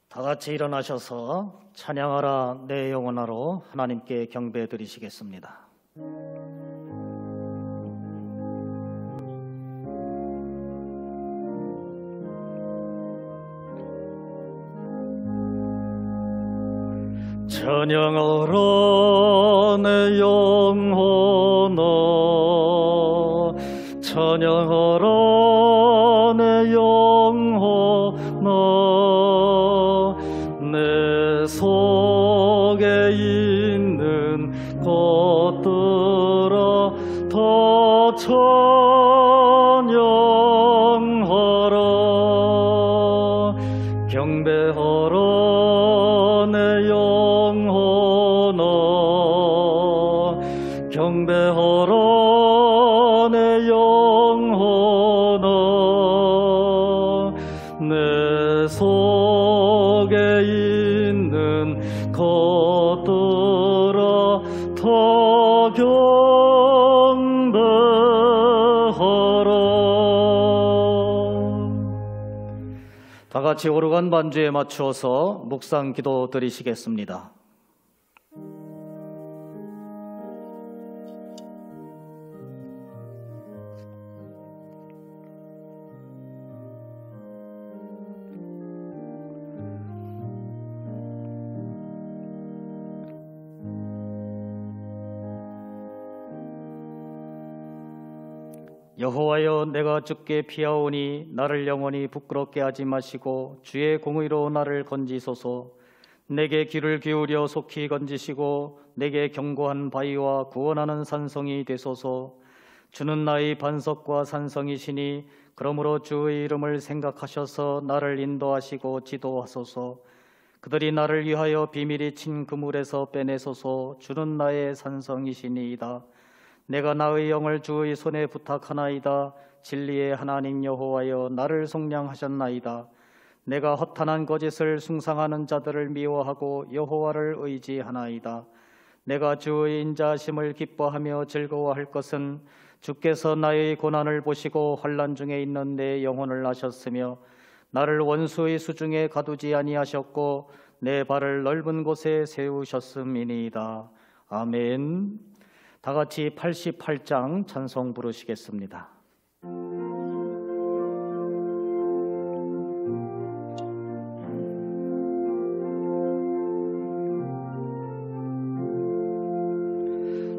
다 같이 일어나셔서 찬양하라 내 영혼아로 하나님께 경배 드리시겠습니다. 찬양하라 내 영혼아, 찬양하라 내 영혼아, 내 속에 있는 것들아 다 찬양하라. 경배하라 내 영혼아, 경배하라 내 영혼아, 내 속에 있는 것들아 다 경배하라. 다 같이 오르간 반주에 맞추어서 묵상 기도 드리시겠습니다. 여호와여, 내가 주께 피하오니 나를 영원히 부끄럽게 하지 마시고 주의 공의로 나를 건지소서. 내게 귀를 기울여 속히 건지시고 내게 견고한 바위와 구원하는 산성이 되소서. 주는 나의 반석과 산성이시니 그러므로 주의 이름을 생각하셔서 나를 인도하시고 지도하소서. 그들이 나를 위하여 비밀이 친 그물에서 빼내소서. 주는 나의 산성이시니이다. 내가 나의 영을 주의 손에 부탁하나이다. 진리의 하나님 여호와여, 나를 속량하셨나이다. 내가 허탄한 거짓을 숭상하는 자들을 미워하고 여호와를 의지하나이다. 내가 주의 인자하심을 기뻐하며 즐거워할 것은 주께서 나의 고난을 보시고 환난 중에 있는 내 영혼을 아셨으며 나를 원수의 수중에 가두지 아니하셨고 내 발을 넓은 곳에 세우셨음이니이다. 아멘. 다 같이 88장 찬송 부르시겠습니다.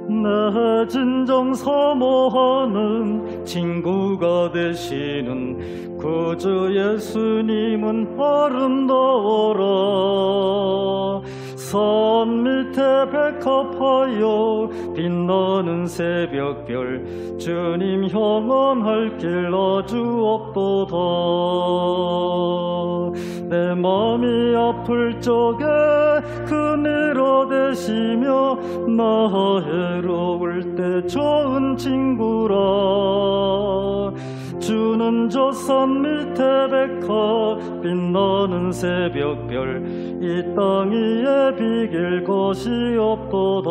내 진정 사모하는 친구가 되시는 구주 예수님은 아름다워라. 산 밑에 백합하여 빛나는 새벽별, 주님 형언할 길 아주 없도다. 내 맘이 아플 적에 그늘아 되시며 나 해로울 때 좋은 친구라. 주는 저 산 밑에 백합 빛나는 새벽별, 이 땅 위에 비길 것이 없도다.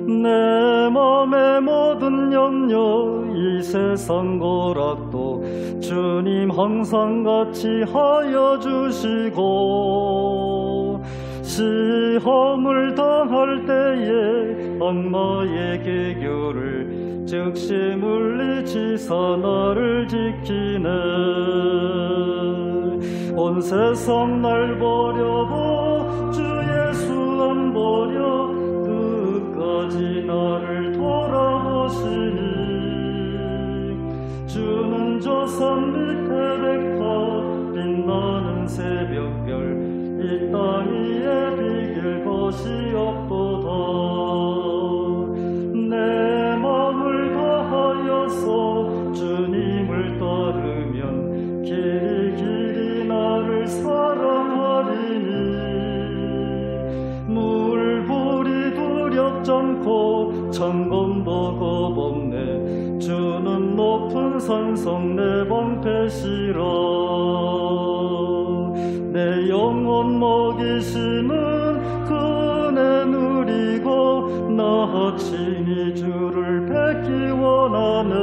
내 맘의 모든 염려 이 세상 고락도 주님 항상 같이 하여 주시고, 시험을 당할 때에 악마의 계교를 즉시 물리치사 나를 지키네. 온 세상 날 버려도 주 예수 안 버려 끝까지 나를 돌아보시니. 주는 저 산 밑에 백합 빛나는 새벽별, 이 땅 위에 비길 것이 없도다. 내 맘을 다하여서 주님을 따르면 길이 길이 나를 사랑하리니. 물불이 두렵지 않고 천검도 겁없네. 주는 높은 산성 내 방패시라. 내 영혼 먹이시는 그 은혜 누리고 나 친히 주를 뵙기 원하네.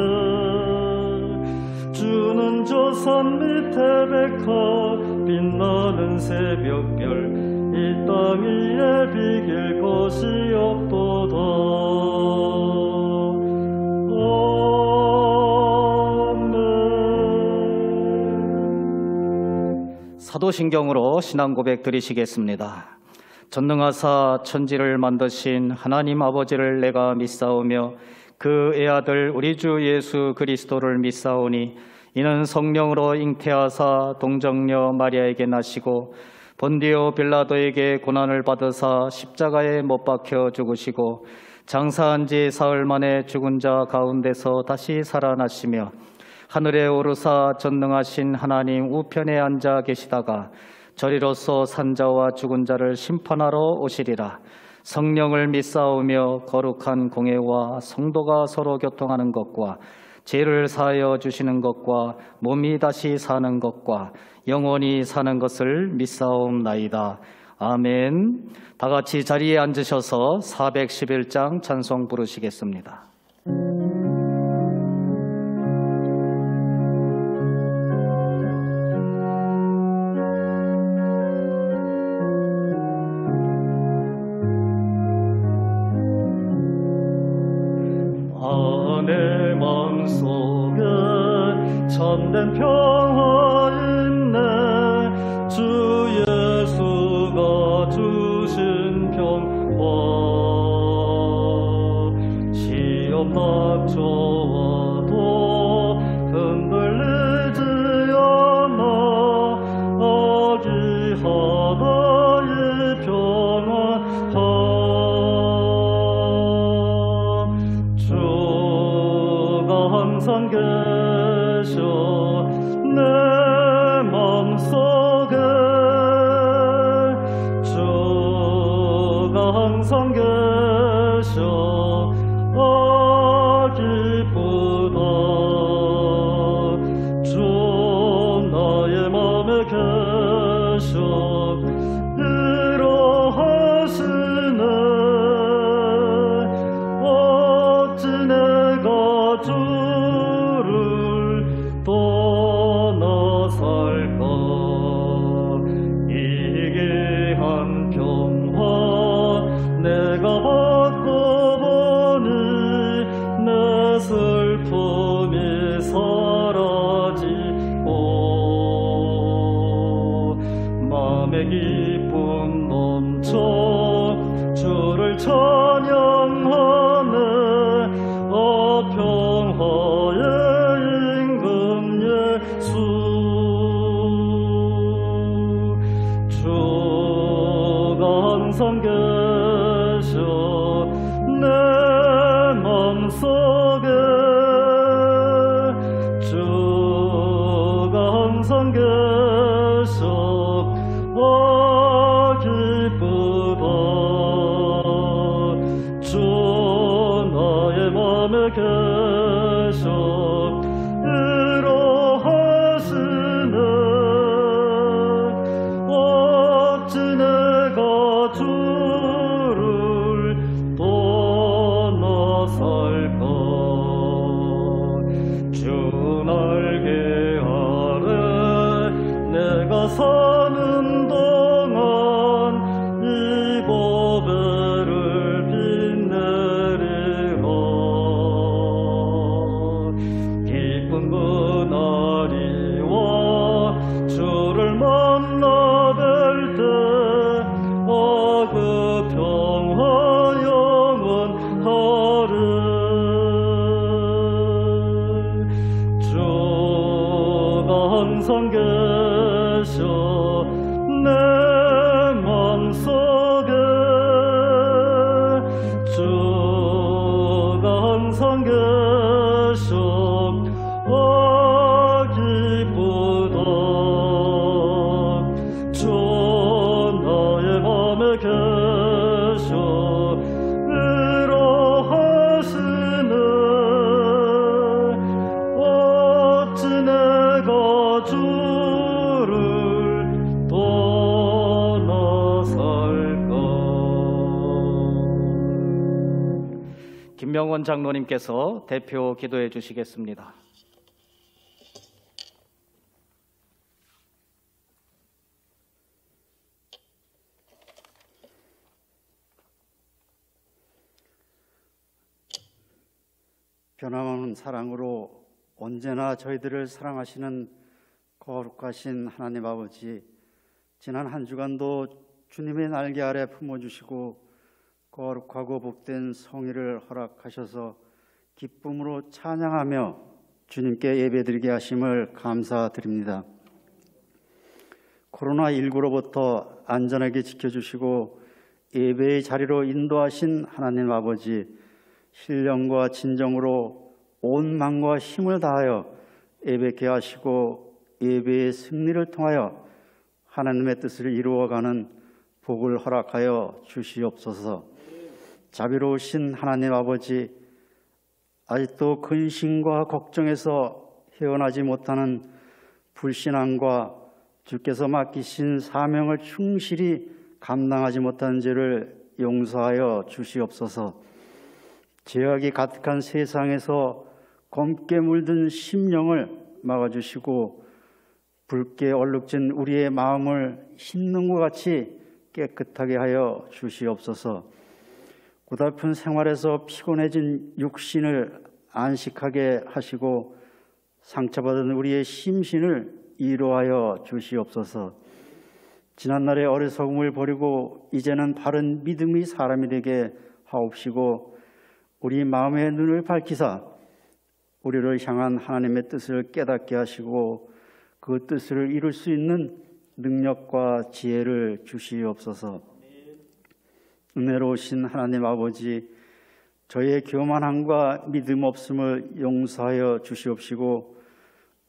주는 저 산 밑에 백합 빛나는 새벽별 이 땅 위에 비길 것이 없도다. 아멘. 사도신경으로 신앙 고백 드리시겠습니다. 전능하사 천지를 만드신 하나님 아버지를 내가 믿사오며 그 애아들 우리 주 예수 그리스도를 믿사오니 이는 성령으로 잉태하사 동정녀 마리아에게 나시고 본디오 빌라도에게 고난을 받으사 십자가에 못 박혀 죽으시고 장사한 지 사흘 만에 죽은 자 가운데서 다시 살아나시며 하늘에 오르사 전능하신 하나님 우편에 앉아 계시다가 저리로서 산자와 죽은 자를 심판하러 오시리라. 성령을 믿사오며 거룩한 공회와 성도가 서로 교통하는 것과 죄를 사하여 주시는 것과 몸이 다시 사는 것과 영원히 사는 것을 믿사옵나이다. 아멘. 다 같이 자리에 앉으셔서 411장 찬송 부르시겠습니다. 내 마음속에 참된 평화 있네. 주 예수가 주신 평화 시험 닥쳐와도 흔들리지 않아. 아기하다 이 평화 항상 계셔 내 마음속에. 주가 항상 계셔 기쁘다. 주 나의 마음에 계셔 이러하시네. 어찌 내가 주를 떠나 살까. 이 귀한 평화 내가 받고 보니 내 슬픔이 사라지고 마음의 기쁨 넘쳐 주를 찬양하네. 평화의 임금 예수. 주가 항상 계셔 내 마음속에. 주가 항상 계셔 기쁘다. 주 나의 마음에 계셔 이러하시네. 어찌 내가 주를 떠나 살까. 주 날개 아래 내가 사는 동안 이 보배를 빛내리라. 기쁜 그날이 와 주를 만나 뵐 때 그 평화 영원하리. 주가 항상 계셔 내 마음속에. 주가 항상 계셔 기쁘다. 주 나의 마음에 계셔 이러하시네. 어찌 내가 주를 떠나 살까. 김명원 장로님께서 대표 기도해 주시겠습니다. 변함없는 사랑으로 언제나 저희들을 사랑하시는 거룩하신 하나님 아버지, 지난 한 주간도 주님의 날개 아래 품어주시고 거룩하고 복된 성의를 허락하셔서 기쁨으로 찬양하며 주님께 예배드리게 하심을 감사드립니다. 코로나19로부터 안전하게 지켜주시고 예배의 자리로 인도하신 하나님 아버지, 신령과 진정으로 온 마음과 힘을 다하여 예배케 하시고 예배의 승리를 통하여 하나님의 뜻을 이루어가는 복을 허락하여 주시옵소서. 자비로우신 하나님 아버지, 아직도 근심과 걱정에서 헤어나지 못하는 불신앙과 주께서 맡기신 사명을 충실히 감당하지 못한 죄를 용서하여 주시옵소서. 죄악이 가득한 세상에서 검게 물든 심령을 막아주시고 붉게 얼룩진 우리의 마음을 흰눈과 같이 깨끗하게 하여 주시옵소서. 고달픈 생활에서 피곤해진 육신을 안식하게 하시고 상처받은 우리의 심신을 위로하여 주시옵소서. 지난날의 어리석음을 버리고 이제는 바른 믿음의 사람이 되게 하옵시고 우리 마음의 눈을 밝히사 우리를 향한 하나님의 뜻을 깨닫게 하시고 그 뜻을 이룰 수 있는 능력과 지혜를 주시옵소서. 은혜로우신 하나님 아버지, 저희의 교만함과 믿음 없음을 용서하여 주시옵시고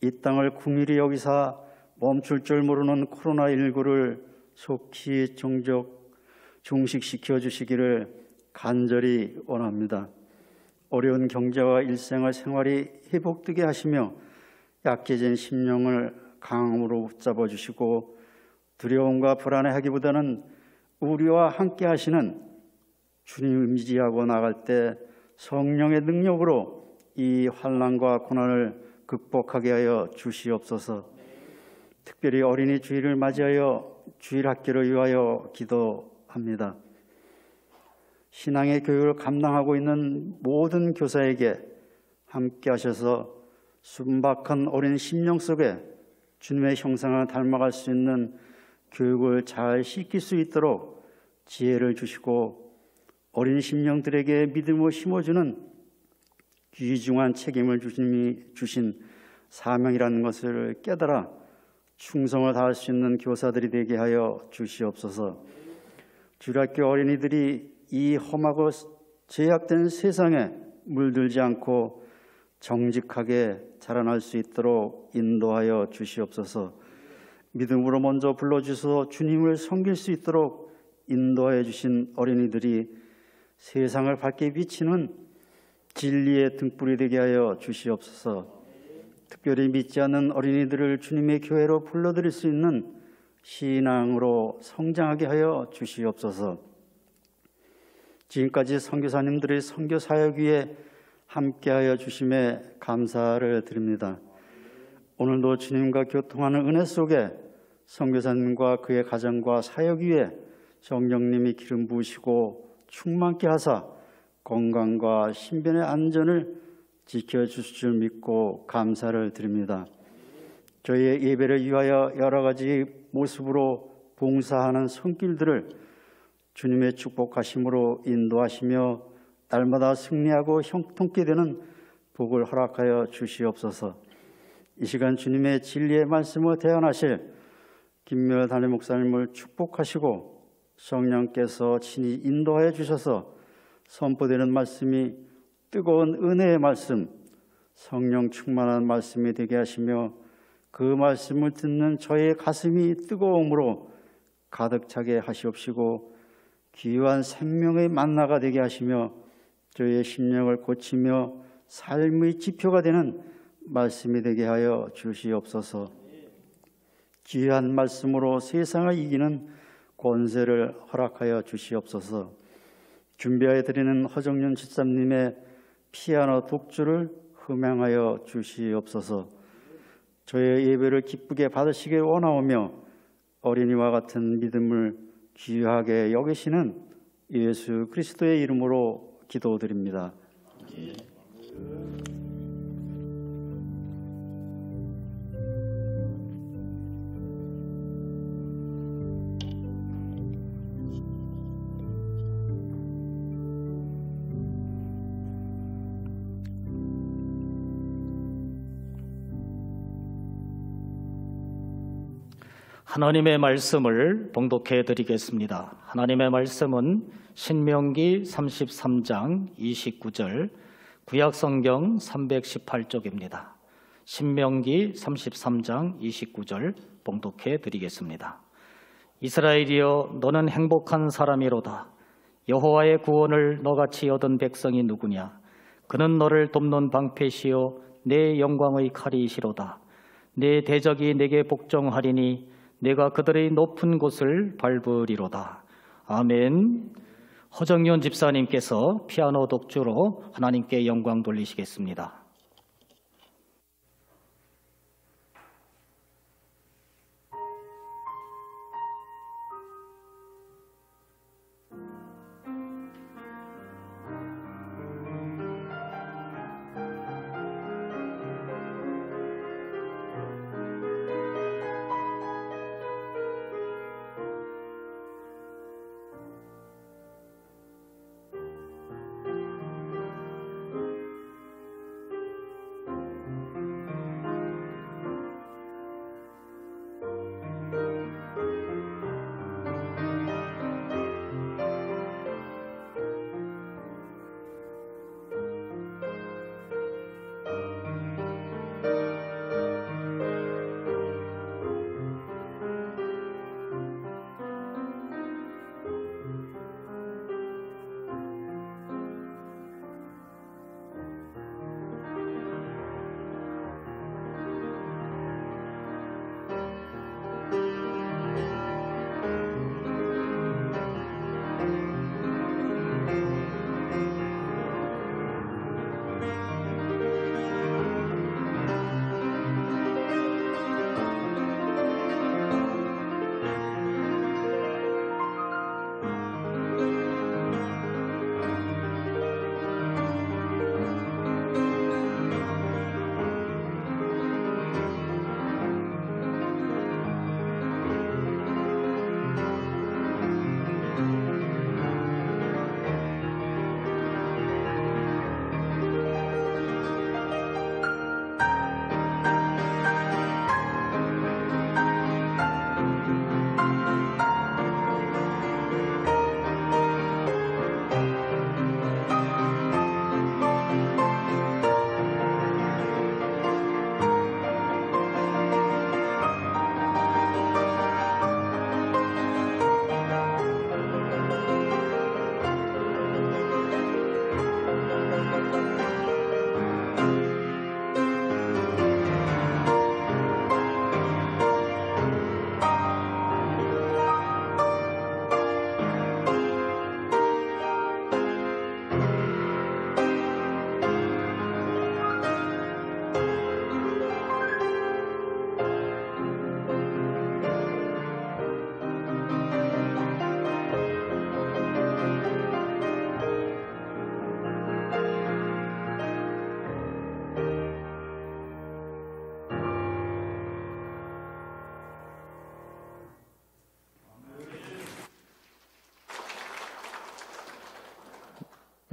이 땅을 궁일이 여기사 멈출 줄 모르는 코로나19를 속히 종식시켜 주시기를 간절히 원합니다. 어려운 경제와 일생활 생활이 회복되게 하시며 약해진 심령을 강함으로 붙잡아 주시고 두려움과 불안해하기보다는 우리와 함께 하시는 주님을 의지하고 나갈 때 성령의 능력으로 이 환난과 고난을 극복하게 하여 주시옵소서. 특별히 어린이 주일을 맞이하여 주일 학교를 위하여 기도합니다. 신앙의 교육을 감당하고 있는 모든 교사에게 함께 하셔서 순박한 어린 심령 속에 주님의 형상을 닮아갈 수 있는 교육을 잘 시킬 수 있도록 지혜를 주시고 어린 심령들에게 믿음을 심어주는 귀중한 책임을 주님이 주신 사명이라는 것을 깨달아 충성을 다할 수 있는 교사들이 되게 하여 주시옵소서. 주일학교 어린이들이 이 험하고 제약된 세상에 물들지 않고 정직하게 자라날 수 있도록 인도하여 주시옵소서. 믿음으로 먼저 불러주셔서 주님을 섬길 수 있도록 인도하여 주신 어린이들이 세상을 밝게 비치는 진리의 등불이 되게 하여 주시옵소서. 특별히 믿지 않는 어린이들을 주님의 교회로 불러들일 수 있는 신앙으로 성장하게 하여 주시옵소서. 지금까지 선교사님들의 선교 사역 위에 함께하여 주심에 감사를 드립니다. 오늘도 주님과 교통하는 은혜 속에 선교사님과 그의 가정과 사역 위에 성령님이 기름 부으시고 충만케 하사 건강과 신변의 안전을 지켜주실 줄 믿고 감사를 드립니다. 저희의 예배를 위하여 여러 가지 모습으로 봉사하는 손길들을 주님의 축복하심으로 인도하시며 날마다 승리하고 형통케 되는 복을 허락하여 주시옵소서. 이 시간 주님의 진리의 말씀을 대언하실 김묘 담임 목사님을 축복하시고 성령께서 친히 인도하여 주셔서 선포되는 말씀이 뜨거운 은혜의 말씀, 성령 충만한 말씀이 되게 하시며 그 말씀을 듣는 저의 가슴이 뜨거움으로 가득 차게 하시옵시고 귀한 생명의 만나가 되게 하시며 저희의 심령을 고치며 삶의 지표가 되는 말씀이 되게 하여 주시옵소서. 귀한 말씀으로 세상을 이기는 권세를 허락하여 주시옵소서. 준비하여 드리는 허정윤 집사님의 피아노 독주를 흠양하여 주시옵소서. 저의 예배를 기쁘게 받으시길 원하오며 어린이와 같은 믿음을 귀하게 여기시는 예수 그리스도의 이름으로 기도드립니다. 하나님의 말씀을 봉독해 드리겠습니다. 하나님의 말씀은 신명기 33장 29절, 구약성경 318쪽입니다. 신명기 33장 29절 봉독해 드리겠습니다. 이스라엘이여, 너는 행복한 사람이로다. 여호와의 구원을 너같이 얻은 백성이 누구냐? 그는 너를 돕는 방패시요 내 영광의 칼이시로다. 내 대적이 내게 복종하리니 내가 그들의 높은 곳을 밟으리로다. 아멘. 허정윤 집사님께서 피아노 독주로 하나님께 영광 돌리시겠습니다.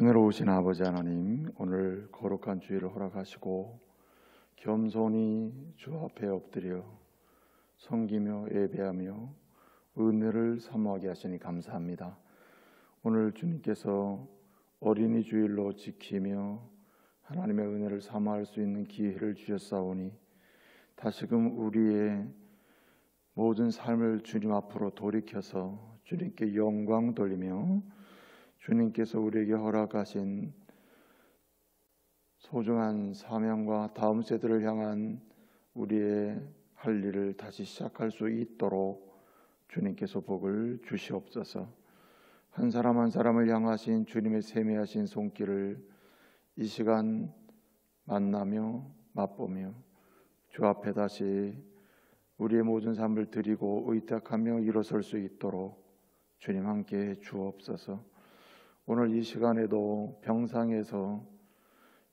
은혜로우신 아버지 하나님, 오늘 거룩한 주일을 허락하시고 겸손히 주 앞에 엎드려 섬기며 예배하며 은혜를 사모하게 하시니 감사합니다. 오늘 주님께서 어린이 주일로 지키며 하나님의 은혜를 사모할 수 있는 기회를 주셨사오니 다시금 우리의 모든 삶을 주님 앞으로 돌이켜서 주님께 영광 돌리며 주님께서 우리에게 허락하신 소중한 사명과 다음 세대를 향한 우리의 할 일을 다시 시작할 수 있도록 주님께서 복을 주시옵소서. 한 사람 한 사람을 향하신 주님의 세미하신 손길을 이 시간 만나며 맛보며 주 앞에 다시 우리의 모든 삶을 드리고 의탁하며 일어설 수 있도록 주님 함께 주옵소서. 오늘 이 시간에도 병상에서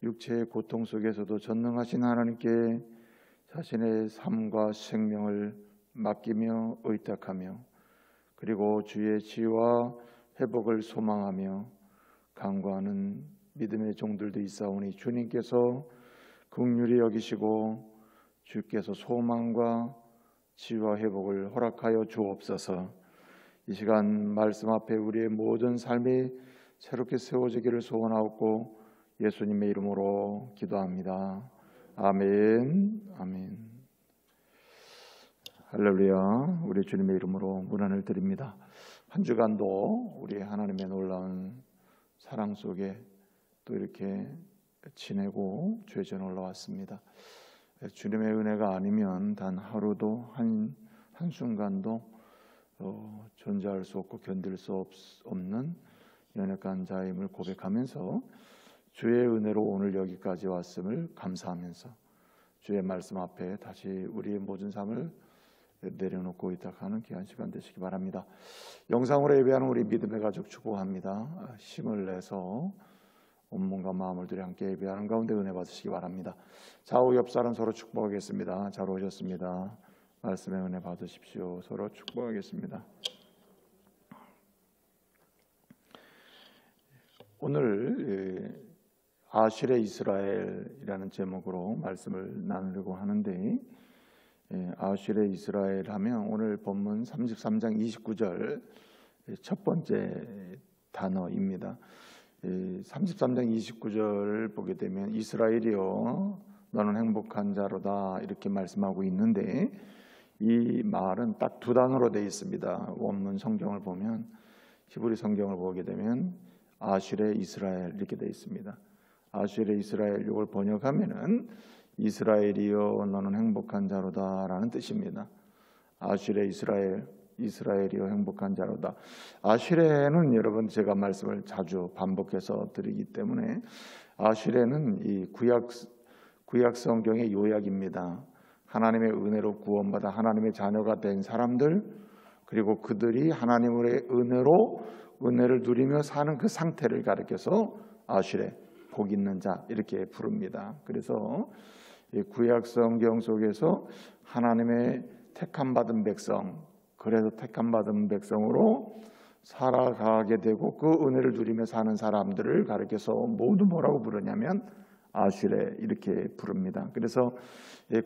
육체의 고통 속에서도 전능하신 하나님께 자신의 삶과 생명을 맡기며 의탁하며 그리고 주의 치유와 회복을 소망하며 간구하는 믿음의 종들도 있사오니 주님께서 긍휼히 여기시고 주께서 소망과 치유와 회복을 허락하여 주옵소서. 이 시간 말씀 앞에 우리의 모든 삶이 새롭게 세워지기를 소원하옵고 예수님의 이름으로 기도합니다. 아멘. 아멘. 할렐루야. 우리 주님의 이름으로 문안을 드립니다. 한 주간도 우리 하나님의 놀라운 사랑 속에 또 이렇게 지내고 죄전 올라왔습니다. 주님의 은혜가 아니면 단 하루도 한순간도 존재할 수 없고 견딜 수 없는 연약한 자임을 고백하면서 주의 은혜로 오늘 여기까지 왔음을 감사하면서 주의 말씀 앞에 다시 우리의 모든 삶을 내려놓고 의탁하는 귀한 시간 되시기 바랍니다. 영상으로 예배하는 우리 믿음의 가족 축복합니다. 힘을 내서 온몸과 마음을 들여 함께 예배하는 가운데 은혜 받으시기 바랍니다. 좌우 옆 사람 서로 축복하겠습니다. 잘 오셨습니다. 말씀의 은혜 받으십시오. 서로 축복하겠습니다. 오늘 아실의 이스라엘이라는 제목으로 말씀을 나누려고 하는데, 아실의 이스라엘 하면 오늘 본문 33장 29절 첫 번째 단어입니다. 33장 29절을 보게 되면 이스라엘이여 너는 행복한 자로다 이렇게 말씀하고 있는데, 이 말은 딱 두 단어로 되어 있습니다. 원문 성경을 보면, 히브리 성경을 보게 되면 아실의 이스라엘 이렇게 되어 있습니다. 아실의 이스라엘, 이걸 번역하면은 이스라엘이여 너는 행복한 자로다 라는 뜻입니다. 아실의 이스라엘, 이스라엘이여 행복한 자로다. 아실에는 여러분 제가 말씀을 자주 반복해서 드리기 때문에 아실에는 이 구약 성경의 요약입니다. 하나님의 은혜로 구원받아 하나님의 자녀가 된 사람들, 그리고 그들이 하나님의 은혜를 누리며 사는 그 상태를 가리켜서 아실에 복 있는 자 이렇게 부릅니다. 그래서 구약 성경 속에서 하나님의 택함 받은 백성, 그래서 택함 받은 백성으로 살아가게 되고 그 은혜를 누리며 사는 사람들을 가리켜서 모두 뭐라고 부르냐면 아실에 이렇게 부릅니다. 그래서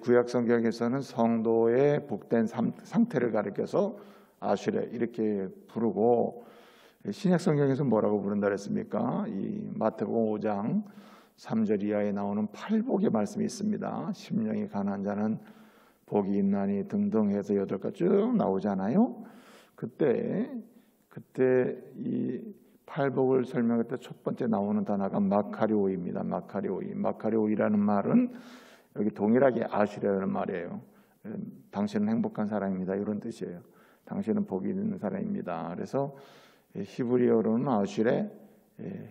구약 성경에서는 성도의 복된 상태를 가리켜서 아실에 이렇게 부르고, 신약 성경에서 뭐라고 부른다 그랬습니까? 이 마태복음 5장 3절 이하에 나오는 팔복의 말씀이 있습니다. 심령이 가난한 자는 복이 있나니 등등 해서 8가지 쭉 나오잖아요. 그때 이 팔복을 설명할 때 첫 번째 나오는 단어가 마카리오입니다. 마카리오이라는 말은 여기 동일하게 아실이라는 말이에요. 당신은 행복한 사람입니다 이런 뜻이에요. 당신은 복이 있는 사람입니다. 그래서 히브리어로는 아실에,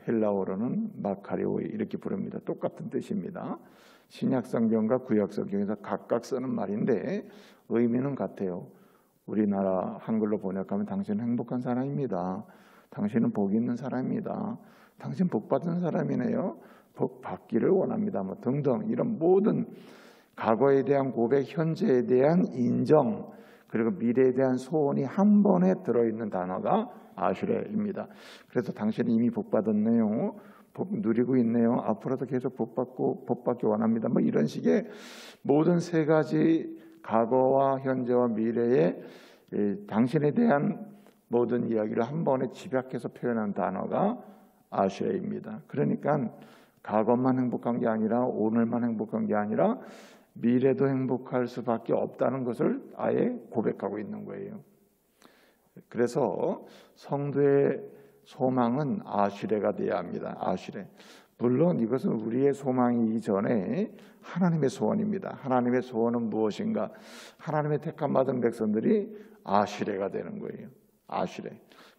헬라어로는 마카리오이 이렇게 부릅니다. 똑같은 뜻입니다. 신약 성경과 구약 성경에서 각각 쓰는 말인데 의미는 같아요. 우리나라 한글로 번역하면 당신은 행복한 사람입니다. 당신은 복 있는 사람입니다. 당신 복 받은 사람이네요. 복 받기를 원합니다. 뭐 등등 이런 모든 과거에 대한 고백, 현재에 대한 인정, 그리고 미래에 대한 소원이 한 번에 들어있는 단어가 아슈레입니다. 그래서 당신은 이미 복 받았네요. 복 누리고 있네요. 앞으로도 계속 복 받기 원합니다. 뭐 이런 식의 모든 세 가지 과거와 현재와 미래에 당신에 대한 모든 이야기를 한 번에 집약해서 표현한 단어가 아슈레입니다. 그러니까 과거만 행복한 게 아니라 오늘만 행복한 게 아니라 미래도 행복할 수밖에 없다는 것을 아예 고백하고 있는 거예요. 그래서 성도의 소망은 아슈레가 되어야 합니다. 아슈레. 물론 이것은 우리의 소망이 이전에 하나님의 소원입니다. 하나님의 소원은 무엇인가? 하나님의 택함받은 백성들이 아슈레가 되는 거예요. 아슈레.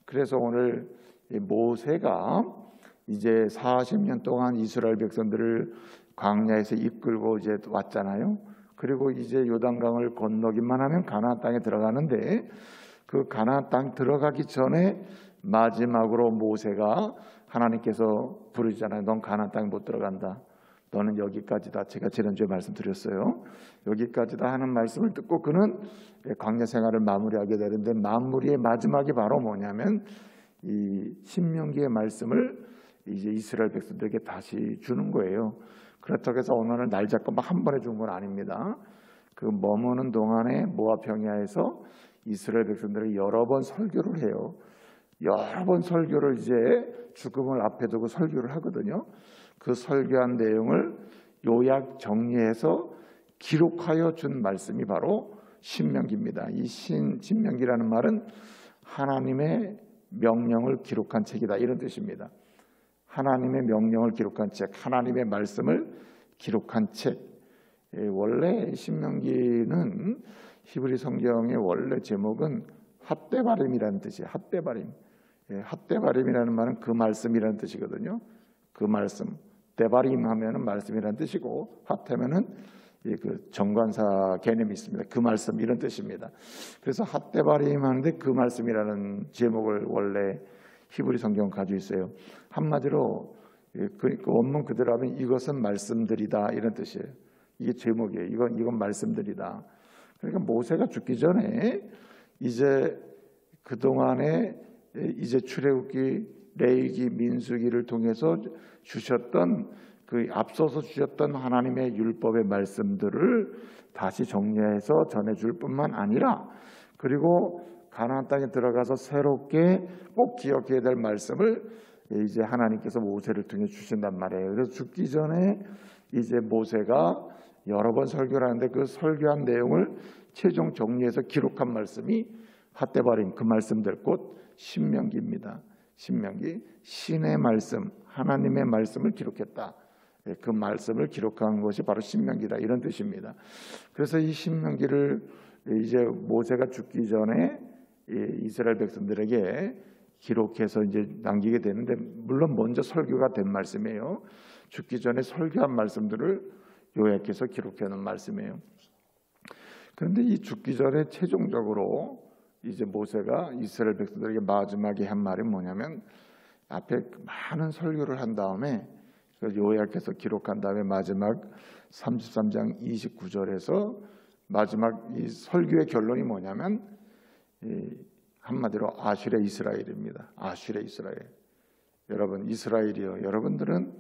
그래서 오늘 모세가 이제 40년 동안 이스라엘 백성들을 광야에서 이끌고 이제 왔잖아요. 그리고 이제 요단강을 건너기만 하면 가나안 땅에 들어가는데, 그 가나안 땅 들어가기 전에 마지막으로 모세가 하나님께서 부르시잖아요. 넌 가나안 땅에 못 들어간다. 너는 여기까지다. 제가 지난주에 말씀드렸어요. 여기까지다 하는 말씀을 듣고 그는 광야 생활을 마무리하게 되는데, 마무리의 마지막이 바로 뭐냐면 이 신명기의 말씀을 이제 이스라엘 백성들에게 다시 주는 거예요. 그렇다고 해서 오늘 날 잡고 막 한 번에 준 건 아닙니다. 그 머무는 동안에 모압 평야에서 이스라엘 백성들이 여러 번 설교를 해요. 여러 번 설교를 이제 죽음을 앞에 두고 설교를 하거든요. 그 설교한 내용을 요약 정리해서 기록하여 준 말씀이 바로 신명기입니다. 이 신명기라는 말은 하나님의 명령을 기록한 책이다, 이런 뜻입니다. 하나님의 명령을 기록한 책, 하나님의 말씀을 기록한 책. 원래 신명기는 히브리 성경의 원래 제목은 핫데바림이라는 뜻이에요. 핫데바림. 핫데바림이라는 말은 그 말씀이라는 뜻이거든요. 그 말씀. 데바림 하면은 말씀이라는 뜻이고, 핫하면은 그 정관사 개념이 있습니다. 그 말씀, 이런 뜻입니다. 그래서 핫데바림 하는데 그 말씀이라는 제목을 원래 히브리 성경은 가지고 있어요. 한마디로 그 원문 그대로 하면 이것은 말씀들이다, 이런 뜻이에요. 이게 제목이에요. 이건 말씀들이다. 그러니까 모세가 죽기 전에 이제 그동안에 이제 출애굽기, 레위기, 민수기를 통해서 주셨던 그 앞서서 주셨던 하나님의 율법의 말씀들을 다시 정리해서 전해줄 뿐만 아니라, 그리고 가나안 땅에 들어가서 새롭게 꼭 기억해야 될 말씀을 이제 하나님께서 모세를 통해 주신단 말이에요. 그래서 죽기 전에 이제 모세가 여러 번 설교를 하는데 그 설교한 내용을 최종 정리해서 기록한 말씀이 핫데바림, 그 말씀들 곧 신명기입니다. 신명기, 신의 말씀, 하나님의 말씀을 기록했다. 그 말씀을 기록한 것이 바로 신명기다, 이런 뜻입니다. 그래서 이 신명기를 이제 모세가 죽기 전에 이스라엘 백성들에게 기록해서 이제 남기게 되는데, 물론 먼저 설교가 된 말씀이에요. 죽기 전에 설교한 말씀들을 요약해서 기록해놓은 말씀이에요. 그런데 이 죽기 전에 최종적으로 이제 모세가 이스라엘 백성들에게 마지막에 한 말이 뭐냐면, 앞에 많은 설교를 한 다음에 요약해서 기록한 다음에 마지막 33장 29절에서 마지막 이 설교의 결론이 뭐냐면, 한마디로 아슈레 이스라엘입니다. 아슈레 이스라엘. 여러분, 이스라엘이요, 여러분들은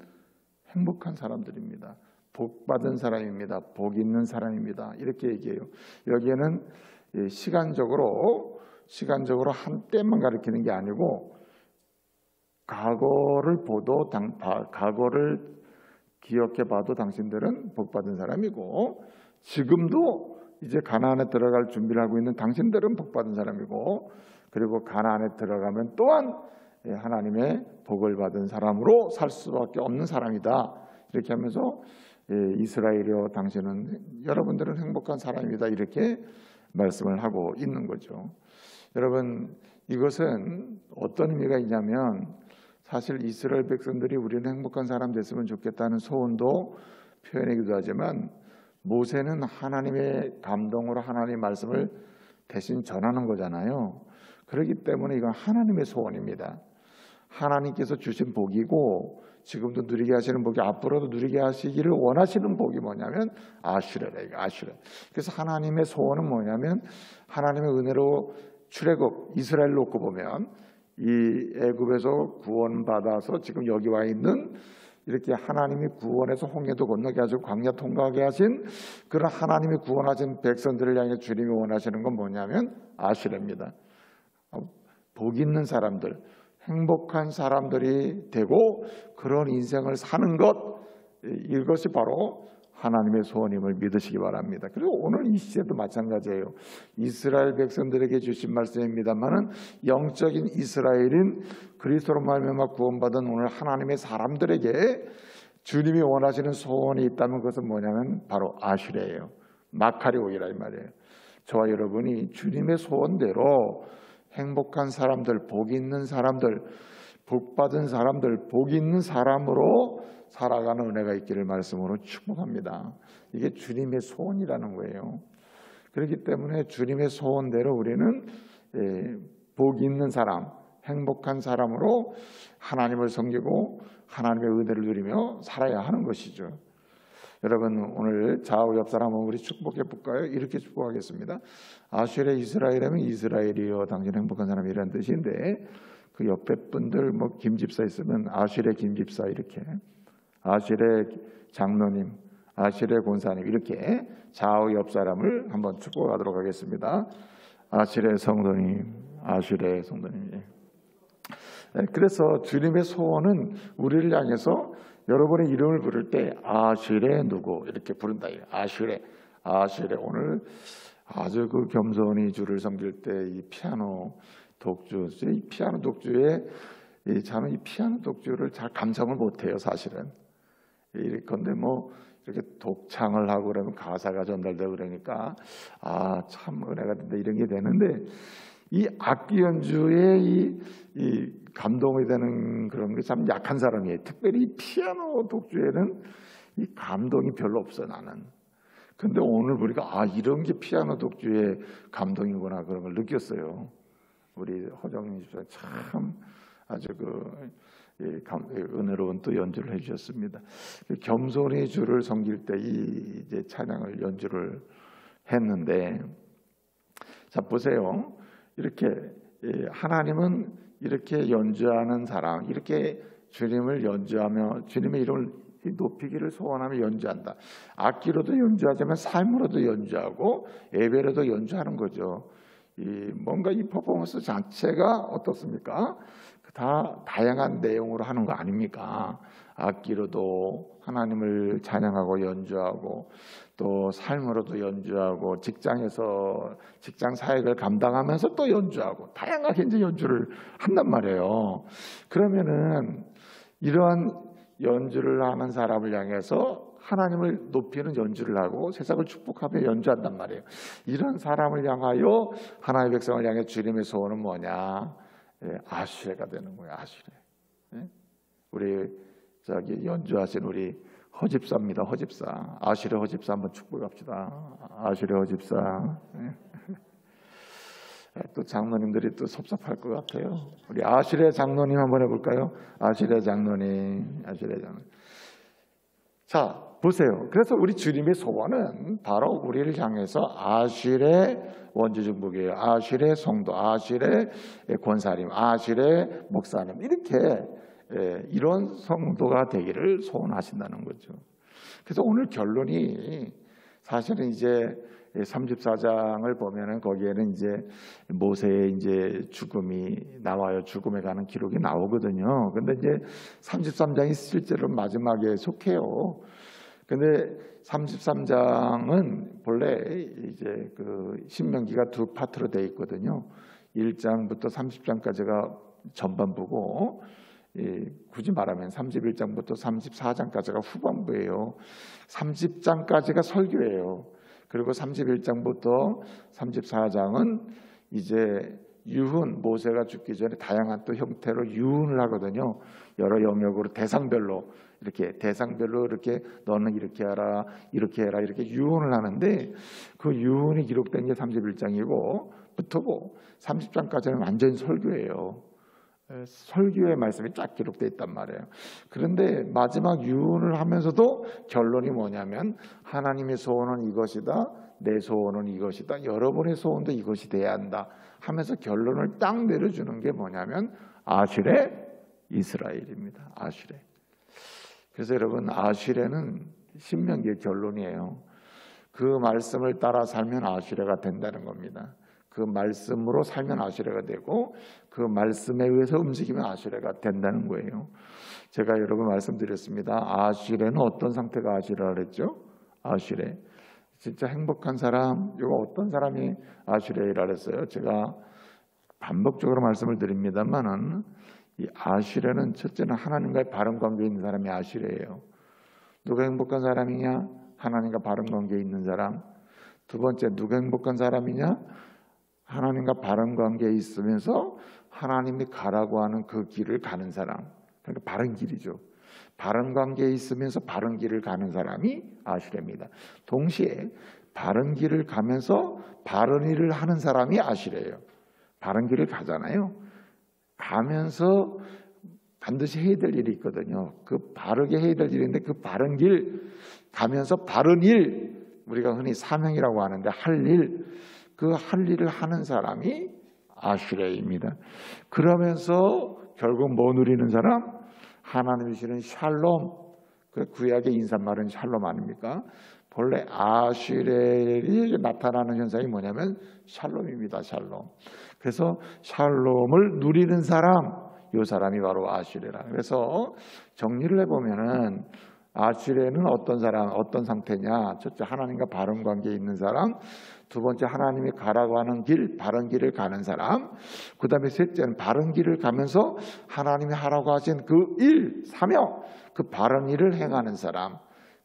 행복한 사람들입니다. 복 받은 사람입니다. 복 있는 사람입니다. 이렇게 얘기해요. 여기에는 시간적으로 한때만 가리키는 게 아니고, 과거를 기억해 봐도 당신들은 복 받은 사람이고, 지금도 이제 가나안에 들어갈 준비를 하고 있는 당신들은 복 받은 사람이고, 그리고 가나안에 들어가면 또한 하나님의 복을 받은 사람으로 살 수밖에 없는 사람이다. 이렇게 하면서 이스라엘이여, 당신은, 여러분들은 행복한 사람이다, 이렇게 말씀을 하고 있는 거죠. 여러분, 이것은 어떤 의미가 있냐면, 사실 이스라엘 백성들이 우리는 행복한 사람 됐으면 좋겠다는 소원도 표현하기도 하지만, 모세는 하나님의 감동으로 하나님의 말씀을 대신 전하는 거잖아요. 그렇기 때문에 이건 하나님의 소원입니다. 하나님께서 주신 복이고, 지금도 누리게 하시는 복이 앞으로도 누리게 하시기를 원하시는 복이 뭐냐면 아슈레라, 이거 아슈레. 그래서 하나님의 소원은 뭐냐면, 하나님의 은혜로 출애굽, 이스라엘 놓고 보면 이 애굽에서 구원받아서 지금 여기 와 있는, 이렇게 하나님이 구원해서 홍해도 건너게 하시고 광야 통과하게 하신 그런 하나님이 구원하신 백성들을 향해 주님이 원하시는 건 뭐냐면 아슈레입니다. 복 있는 사람들, 행복한 사람들이 되고 그런 인생을 사는 것, 이것이 바로 하나님의 소원임을 믿으시기 바랍니다. 그리고 오늘 이 시대도 마찬가지예요. 이스라엘 백성들에게 주신 말씀입니다만은, 영적인 이스라엘인 그리스도로 말미암아 구원받은 오늘 하나님의 사람들에게 주님이 원하시는 소원이 있다면 그것은 뭐냐면 바로 아슈레예요. 마카리오이라 이 말이에요. 저와 여러분이 주님의 소원대로 행복한 사람들, 복 있는 사람들, 복 받은 사람들, 복 있는 사람으로 살아가는 은혜가 있기를 말씀으로 축복합니다. 이게 주님의 소원이라는 거예요. 그렇기 때문에 주님의 소원대로 우리는 복 있는 사람, 행복한 사람으로 하나님을 섬기고 하나님의 은혜를 누리며 살아야 하는 것이죠. 여러분 오늘 좌우 옆 사람 한번 우리 축복해 볼까요? 이렇게 축복하겠습니다. 아슈레 이스라엘이면 이스라엘이요 당신 행복한 사람이라는 뜻인데 그 옆에 분들 뭐 김집사 있으면 아슈레 김집사 이렇게 아슈레 장로님 아슈레 권사님 이렇게 좌우 옆 사람을 한번 축복하도록 하겠습니다. 아슈레 성도님 아슈레 성도님. 그래서 주님의 소원은 우리를 향해서 여러분의 이름을 부를 때 아슈레 누구 이렇게 부른다. 아슈레 오늘 아주 그 겸손히 주를 섬길 때 이 피아노 독주, 이 피아노 독주에 저는 이 피아노 독주를 잘 감상을 못해요 사실은. 그런데 뭐 이렇게 독창을 하고 그러면 가사가 전달되고 그러니까 참 은혜가 된다 이런 게 되는데 이 악기 연주에 이 감동이 되는 그런 게 참 약한 사람이에요. 특별히 피아노 독주에는 이 감동이 별로 없어 나는. 근데 오늘 우리가 이런 게 피아노 독주의 감동이구나 그런 걸 느꼈어요. 우리 허정민 집사 참 아주 은혜로운 또 연주를 해주셨습니다. 겸손히 주를 섬길 때 이제 찬양을 연주를 했는데 자 보세요. 이렇게 하나님은 이렇게 연주하는 사람, 이렇게 주님을 연주하며 주님의 이름을 높이기를 소원하며 연주한다. 악기로도 연주하지만 삶으로도 연주하고 예배로도 연주하는 거죠. 뭔가 이 퍼포먼스 자체가 어떻습니까? 다 다양한 내용으로 하는 거 아닙니까? 악기로도 하나님을 찬양하고 연주하고 또 삶으로도 연주하고 직장에서 직장 사역을 감당하면서 또 연주하고 다양하게 이제 연주를 한단 말이에요. 그러면은 이러한 연주를 하는 사람을 향해서 하나님을 높이는 연주를 하고 세상을 축복하며 연주한단 말이에요. 이런 사람을 향하여 하나님의 백성을 향해 주님의 소원은 뭐냐? 아슈레가 되는 거예요. 아슈레. 우리 연주하신 우리 허집사입니다. 허집사. 아슈레 허집사 한번 축복합시다. 아슈레 허집사. 또 장로님들이 또 섭섭할 것 같아요. 우리 아슈레 장로님 한번 해볼까요? 아슈레 장로님. 아슈레 장로님. 자 보세요. 그래서 우리 주님의 소원은 바로 우리를 향해서 아슈레 원주중복이에요. 아슈레 성도, 아슈레 권사님, 아슈레 목사님 이렇게 이런 성도가 되기를 소원하신다는 거죠. 그래서 오늘 결론이 사실은 이제 34장을 보면은 거기에는 이제 모세의 이제 죽음이 나와요. 죽음에 가는 기록이 나오거든요. 근데 이제 33장이 실제로 마지막에 속해요. 근데 33장은 본래 이제 그 신명기가 두 파트로 되어 있거든요. 1장부터 30장까지가 전반부고 굳이 말하면 31장부터 34장까지가 후반부예요. 30장까지가 설교예요. 그리고 31장부터 34장은 이제 유훈, 모세가 죽기 전에 다양한 또 형태로 유훈을 하거든요. 여러 영역으로 대상별로 이렇게 너는 이렇게 하라, 이렇게 해라 이렇게 유훈을 하는데 그 유훈이 기록된 게 31장이고 부터고 30장까지는 완전히 설교예요. 설교의 말씀이 쫙 기록되어 있단 말이에요. 그런데 마지막 유언을 하면서도 결론이 뭐냐면 하나님의 소원은 이것이다, 내 소원은 이것이다, 여러분의 소원도 이것이 돼야 한다 하면서 결론을 딱 내려주는 게 뭐냐면 아슈레 이스라엘입니다. 아슈레. 그래서 여러분 아슈레는 신명기의 결론이에요. 그 말씀을 따라 살면 아슈레가 된다는 겁니다. 그 말씀으로 살면 아슈레가 되고 그 말씀에 의해서 움직이면 아슈레가 된다는 거예요. 제가 여러분 말씀드렸습니다. 아슈레는 어떤 상태가 아슈레라 그랬죠? 아슈레. 진짜 행복한 사람, 이거 어떤 사람이 아슈레라 그랬어요? 제가 반복적으로 말씀을 드립니다만은 이 아슈레는 첫째는 하나님과의 바른 관계에 있는 사람이 아슈레예요. 누가 행복한 사람이냐? 하나님과 바른 관계에 있는 사람. 두 번째, 누가 행복한 사람이냐? 하나님과 바른 관계에 있으면서 하나님이 가라고 하는 그 길을 가는 사람. 그러니까 바른 길이죠. 바른 관계에 있으면서 바른 길을 가는 사람이 아슈레입니다. 동시에 바른 길을 가면서 바른 일을 하는 사람이 아슈레예요. 바른 길을 가잖아요. 가면서 반드시 해야 될 일이 있거든요. 그 바르게 해야 될 일인데 그 바른 길 가면서 바른 일, 우리가 흔히 사명이라고 하는데 할 일, 그 할 일을 하는 사람이 아슈레입니다. 그러면서 결국 뭐 누리는 사람? 하나님이 주시는 샬롬, 그 구약의 인사말은 샬롬 아닙니까? 본래 아슈레이 나타나는 현상이 뭐냐면 샬롬입니다. 샬롬. 그래서 샬롬을 누리는 사람, 이 사람이 바로 아슈레라. 그래서 정리를 해보면은 아슈레는 어떤 사람, 어떤 상태냐? 첫째, 하나님과 바른 관계에 있는 사람. 두 번째, 하나님이 가라고 하는 길, 바른 길을 가는 사람. 그 다음에 셋째는 바른 길을 가면서 하나님이 하라고 하신 그 일, 사명, 그 바른 일을 행하는 사람.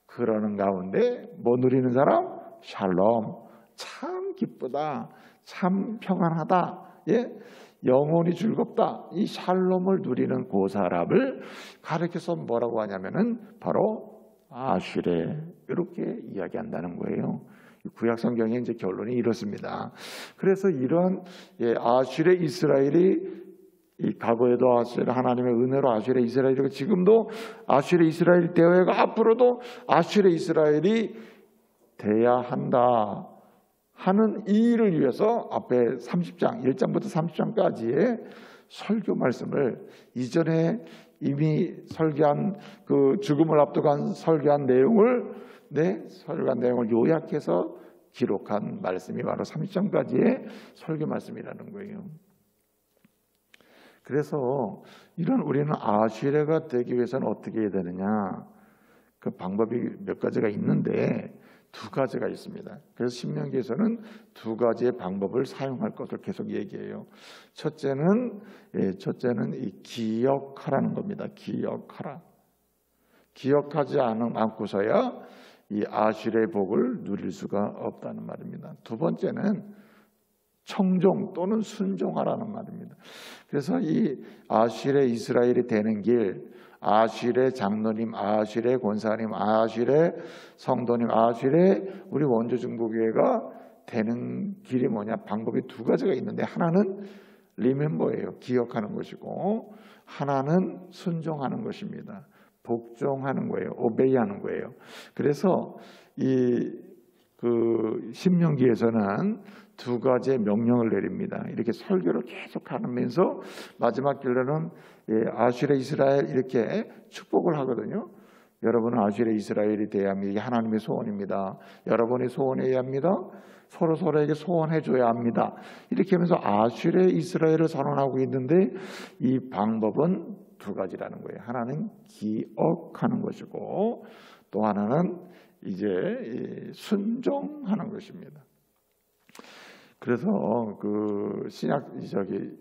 그러는 가운데 뭐 누리는 사람? 샬롬. 참 기쁘다. 참 평안하다. 예? 영혼이 즐겁다. 이 샬롬을 누리는 그 사람을 가르쳐서 뭐라고 하냐면은 바로 아슈레, 이렇게 이야기한다는 거예요. 구약 성경의 이제 결론이 이렇습니다. 그래서 이런 아슈레 이스라엘이 이 과거에도 아슈레 하나님의 은혜로 아슈레 이스라엘이고 지금도 아슈레 이스라엘 되어야고 앞으로도 아슈레 이스라엘이 돼야 한다 하는 이 일을 위해서 앞에 30장 1장부터 30장까지의 설교 말씀을 이전에 이미 설교한 그 죽음을 앞두고 설교한 내용을 설교한 내용을 요약해서 기록한 말씀이 바로 30장까지의 설교 말씀이라는 거예요. 그래서 이런 우리는 아슈레가 되기 위해서는 어떻게 해야 되느냐? 그 방법이 몇 가지가 있는데 두 가지가 있습니다. 그래서 신명기에서는 두 가지의 방법을 사용할 것을 계속 얘기해요. 첫째는 이 기억하라는 겁니다. 기억하라. 기억하지 않고서야 이 아슈레의 복을 누릴 수가 없다는 말입니다. 두 번째는 청종 또는 순종하라는 말입니다. 그래서 이 아슈레 이스라엘이 되는 길, 아슈레 장로님, 아슈레 권사님, 아슈레 성도님, 아슈레 우리 원조중보교회가 되는 길이 뭐냐? 방법이 두 가지가 있는데 하나는 리멤버예요. 기억하는 것이고 하나는 순종하는 것입니다. 복종하는 거예요. 오베이하는 거예요. 그래서 그 신명기에서는 두 가지의 명령을 내립니다. 이렇게 설교를 계속 하면서 마지막 결론은 아슈레 이스라엘 이렇게 축복을 하거든요. 여러분은 아슈레 이스라엘이 돼야 합니다. 이게 하나님의 소원입니다. 여러분이 소원해야 합니다. 서로에게 소원해줘야 합니다. 이렇게 하면서 아슈레 이스라엘을 선언하고 있는데 이 방법은 두 가지라는 거예요. 하나는 기억하는 것이고 또 하나는 이제 순종하는 것입니다. 그래서 그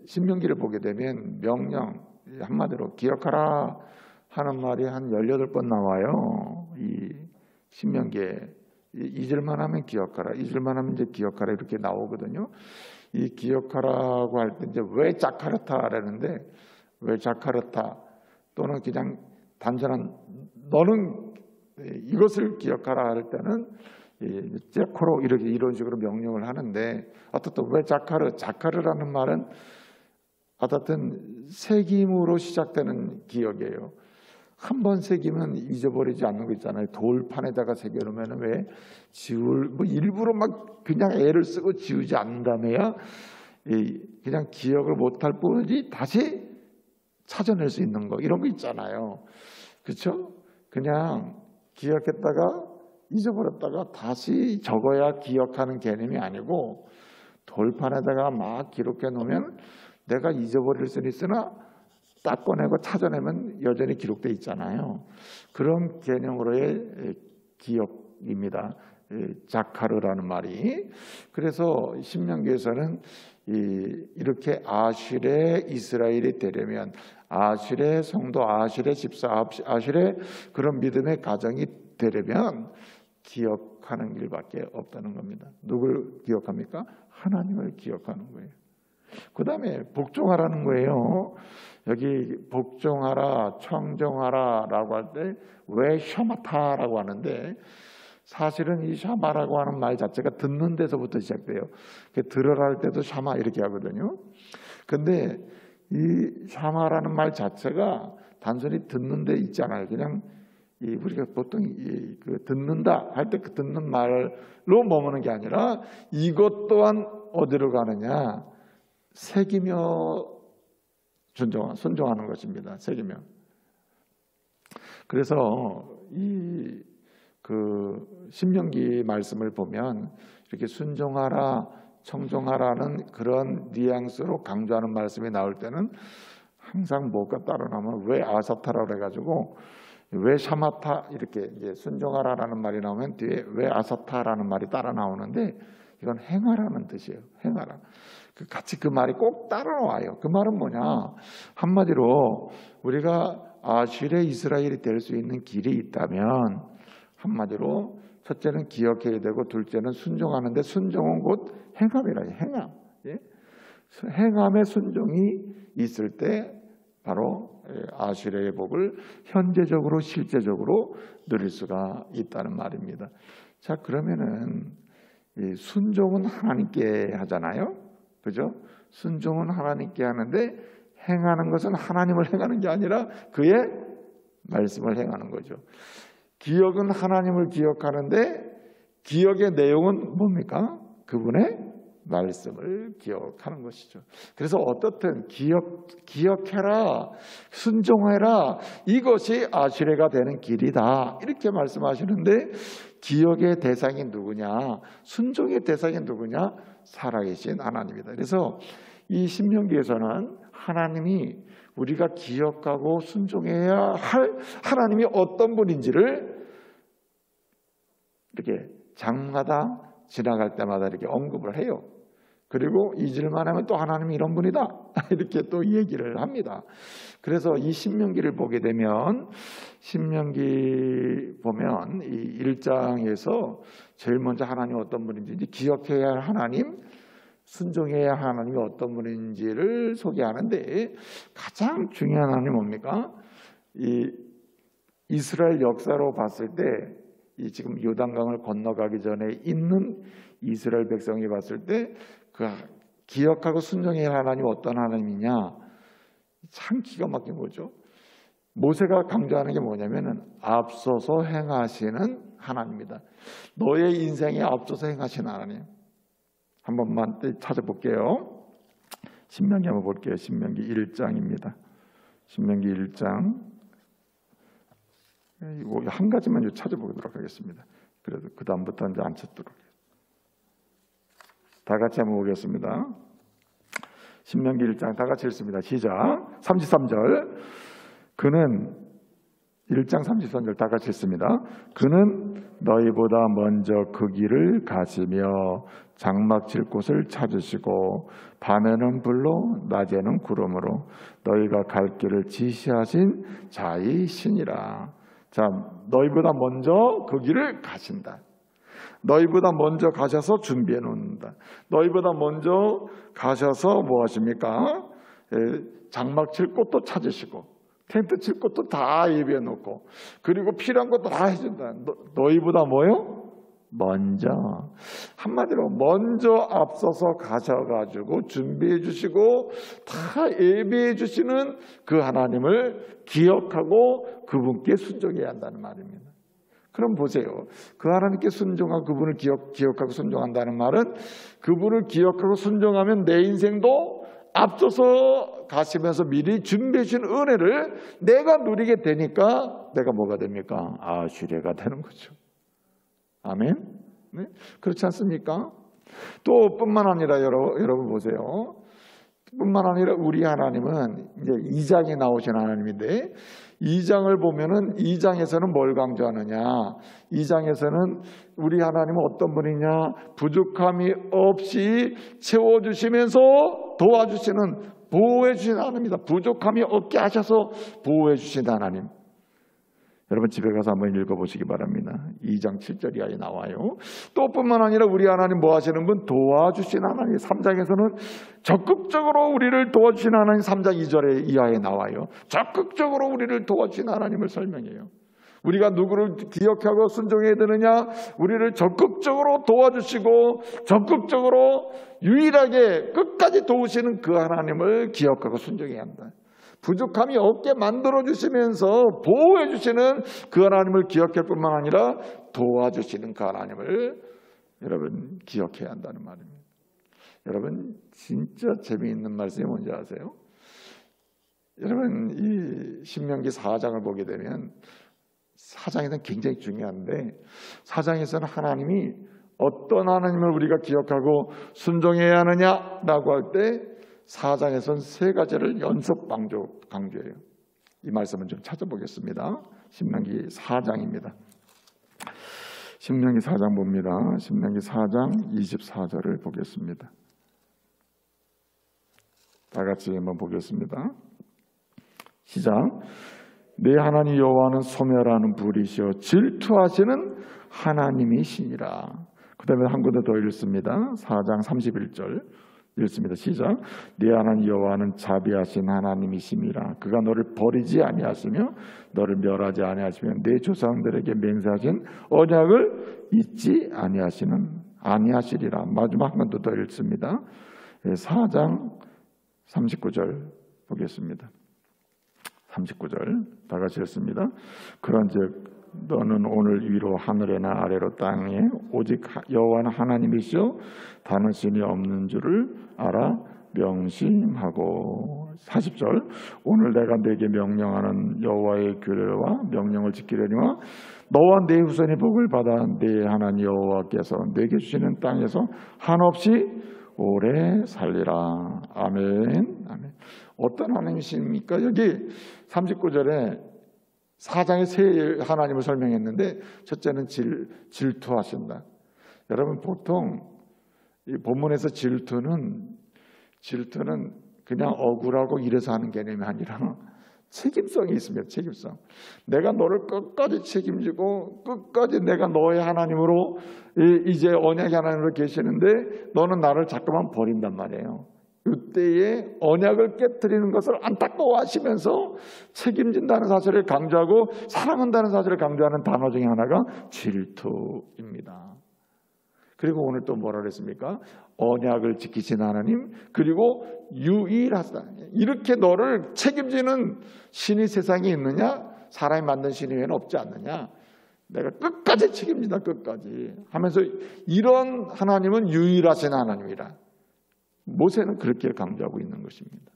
신명기를 보게 되면 명령 한마디로 기억하라 하는 말이 한 18번 나와요. 이 신명기에 2절만 하면 기억하라, 2절만 하면 이제 기억하라 이렇게 나오거든요. 이 기억하라고 할 때 이제 왜 자카르타라는데 왜 자카르타 또는 그냥 단순한 너는 이것을 기억하라 할 때는 제코로 이런 식으로 명령을 하는데 어떻든 왜 자카르라는 말은 어떻든 새김으로 시작되는 기억이에요. 한 번 새기면 잊어버리지 않는 거 있잖아요. 돌판에다가 새겨놓으면 왜 일부러 막 그냥 애를 쓰고 지우지 않는다며야 그냥 기억을 못할 뿐이지 다시 찾아낼 수 있는 거 이런 거 있잖아요. 그렇죠? 그냥 기억했다가 잊어버렸다가 다시 적어야 기억하는 개념이 아니고 돌판에다가 막 기록해 놓으면 내가 잊어버릴 수는 있으나 딱 꺼내고 찾아내면 여전히 기록돼 있잖아요. 그런 개념으로의 기억입니다. 자카르라는 말이. 그래서 신명기에서는 이렇게 아슈레 이스라엘이 되려면 아슈레 성도, 아슈레 집사, 아슈레 그런 믿음의 가정이 되려면 기억하는 길밖에 없다는 겁니다. 누굴 기억합니까? 하나님을 기억하는 거예요. 그 다음에 복종하라는 거예요. 여기 복종하라, 청종하라 라고 할 때 왜 샤마타라고 하는데 사실은 이 샤마라고 하는 말 자체가 듣는 데서부터 시작돼요. 들으라 할 때도 샤마 이렇게 하거든요. 근데 이 샤마라는 말 자체가 단순히 듣는 데 있잖아요. 그냥 우리가 보통 그 듣는다 할 때 그 듣는 말로 머무는 게 아니라 이것 또한 어디로 가느냐? 새기며 순종하는 것입니다. 새기며. 그래서 그 신명기 말씀을 보면 이렇게 순종하라, 청종하라는 그런 뉘앙스로 강조하는 말씀이 나올 때는 항상 뭐가 따로 나오면 왜 아사타라 그래가지고 왜 샤마타 이렇게 이제 순종하라라는 말이 나오면 뒤에 왜 아사타라는 말이 따라 나오는데 이건 행하라는 뜻이에요. 행하라. 같이 그 말이 꼭 따라 나와요. 그 말은 뭐냐? 한마디로 우리가 아슐의 이스라엘이 될 수 있는 길이 있다면 한마디로 첫째는 기억해야 되고 둘째는 순종하는데 순종은 곧 행함이라 해요. 행함. 예? 행함의 순종이 있을 때 바로 아슐의 복을 현재적으로 실제적으로 누릴 수가 있다는 말입니다. 자, 그러면은 이 순종은 하나님께 하잖아요. 그죠? 순종은 하나님께 하는데 행하는 것은 하나님을 행하는 게 아니라 그의 말씀을 행하는 거죠. 기억은 하나님을 기억하는데 기억의 내용은 뭡니까? 그분의 말씀을 기억하는 것이죠. 그래서 어떻든 기억해라, 순종해라, 이것이 아슐레가 되는 길이다 이렇게 말씀하시는데 기억의 대상이 누구냐? 순종의 대상이 누구냐? 살아계신 하나님이다. 그래서 이 신명기에서는 하나님이 우리가 기억하고 순종해야 할 하나님이 어떤 분인지를 이렇게 장마다 지나갈 때마다 이렇게 언급을 해요. 그리고 잊을만 하면 또 하나님이 이런 분이다 이렇게 또 얘기를 합니다. 그래서 이 신명기를 보게 되면 신명기 보면 이 1장에서 제일 먼저 하나님이 어떤 분인지 기억해야 할 하나님, 순종해야 할 하나님이 어떤 분인지를 소개하는데 가장 중요한 하나님이 뭡니까? 이 이스라엘 역사로 봤을 때 이 지금 요단강을 건너가기 전에 있는 이스라엘 백성이 봤을 때 그 기억하고 순종해야 할 하나님이 어떤 하나님이냐? 참 기가 막힌 거죠. 모세가 강조하는 게 뭐냐면은 앞서서 행하시는 하나님입니다. 너의 인생에 앞서서 행하시는 하나님. 한 번만 찾아볼게요. 신명기 한번 볼게요. 신명기 1장입니다. 신명기 1장. 한 가지만 찾아보도록 하겠습니다. 그래도 그 다음부터 이제 안 찾도록. 다 같이 한번 보겠습니다. 신명기 1장 다 같이 읽습니다. 시작. 33절. 그는 1장 33절 다 같이 읽습니다. 그는 너희보다 먼저 그 길을 가시며 장막 칠 곳을 찾으시고 밤에는 불로 낮에는 구름으로 너희가 갈 길을 지시하신 자이시니라. 자, 너희보다 먼저 그 길을 가신다. 너희보다 먼저 가셔서 준비해 놓는다. 너희보다 먼저 가셔서 뭐 하십니까? 장막 칠 곳도 찾으시고 텐트 칠 곳도 다 예비해 놓고 그리고 필요한 것도 다 해준다. 너희보다 뭐요? 먼저. 한마디로 먼저 앞서서 가셔가지고 준비해 주시고 다 예비해 주시는 그 하나님을 기억하고 그분께 순종해야 한다는 말입니다. 그럼 보세요. 그 하나님께 순종하고 그분을 기억하고 순종한다는 말은 그분을 기억하고 순종하면 내 인생도 앞서서 가시면서 미리 준비해 주신 은혜를 내가 누리게 되니까 내가 뭐가 됩니까? 아슐레가 되는 거죠. 아멘. 네? 그렇지 않습니까? 또 뿐만 아니라 여러분 보세요. 뿐만 아니라 우리 하나님은 이제 2장에 나오신 하나님인데 2장을 보면은 2장에서는 뭘 강조하느냐? 2장에서는 우리 하나님은 어떤 분이냐? 부족함이 없이 채워주시면서 도와주시는 보호해 주신 하나님입니다. 부족함이 없게 하셔서 보호해 주신 하나님. 여러분 집에 가서 한번 읽어보시기 바랍니다. 2장 7절 이하에 나와요. 또 뿐만 아니라 우리 하나님 뭐 하시는 분? 도와주신 하나님. 3장에서는 적극적으로 우리를 도와주신 하나님 3장 2절 이하에 나와요. 적극적으로 우리를 도와주신 하나님을 설명해요. 우리가 누구를 기억하고 순종해야 되느냐? 우리를 적극적으로 도와주시고 적극적으로 유일하게 끝까지 도우시는 그 하나님을 기억하고 순종해야 한다. 부족함이 없게 만들어주시면서 보호해주시는 그 하나님을 기억할 뿐만 아니라 도와주시는 그 하나님을 여러분 기억해야 한다는 말입니다. 여러분 진짜 재미있는 말씀이 뭔지 아세요? 여러분 이 신명기 4장을 보게 되면 4장에서는 굉장히 중요한데 4장에서는 하나님이 어떤 하나님을 우리가 기억하고 순종해야 하느냐라고 할 때 4장에서는 세 가지를 연속 강조해요. 이 말씀을 좀 찾아보겠습니다. 신명기 4장입니다. 신명기 4장 봅니다. 신명기 4장 24절을 보겠습니다. 다 같이 한번 보겠습니다. 시작. 내 하나님 여호와는 소멸하는 불이시여 질투하시는 하나님이시니라. 그 다음에 한 군데 더 읽습니다. 4장 31절 읽습니다. 시작. 내 하나님 여호와는 자비하신 하나님이심이라. 그가 너를 버리지 아니하시며 너를 멸하지 아니하시며 내 조상들에게 맹세하신 언약을 잊지 아니하시리라. 마지막 한 번 더 읽습니다. 4장 39절 보겠습니다. 39절 다 같이 읽습니다. 그런즉 너는 오늘 위로 하늘에나 아래로 땅에 오직 여호와는 하나님이시오 다른 신이 없는 줄을 알아 명심하고. 40절 오늘 내가 네게 명령하는 여호와의 규례와 명령을 지키려니와 너와 네 후손이 복을 받아 네 하나님 여호와께서 네게 주시는 땅에서 한없이 오래 살리라. 아멘. 아멘. 어떤 하나님이십니까? 여기 39절에 4장의 세 하나님을 설명했는데 첫째는 질투하신다. 여러분 보통 이 본문에서 질투는 그냥 억울하고 이래서 하는 개념이 아니라 책임성이 있습니다. 책임성. 내가 너를 끝까지 책임지고 끝까지 내가 너의 하나님으로 이제 언약의 하나님으로 계시는데 너는 나를 자꾸만 버린단 말이에요. 이때에 언약을 깨뜨리는 것을 안타까워하시면서 책임진다는 사실을 강조하고 사랑한다는 사실을 강조하는 단어 중에 하나가 질투입니다. 그리고 오늘 또 뭐라 그랬습니까? 언약을 지키신 하나님, 그리고 유일하시다. 이렇게 너를 책임지는 신이 세상에 있느냐? 사람이 만든 신 외에는 없지 않느냐? 내가 끝까지 책임진다. 끝까지 하면서 이런 하나님은 유일하신 하나님이라. 모세는 그렇게 강조하고 있는 것입니다.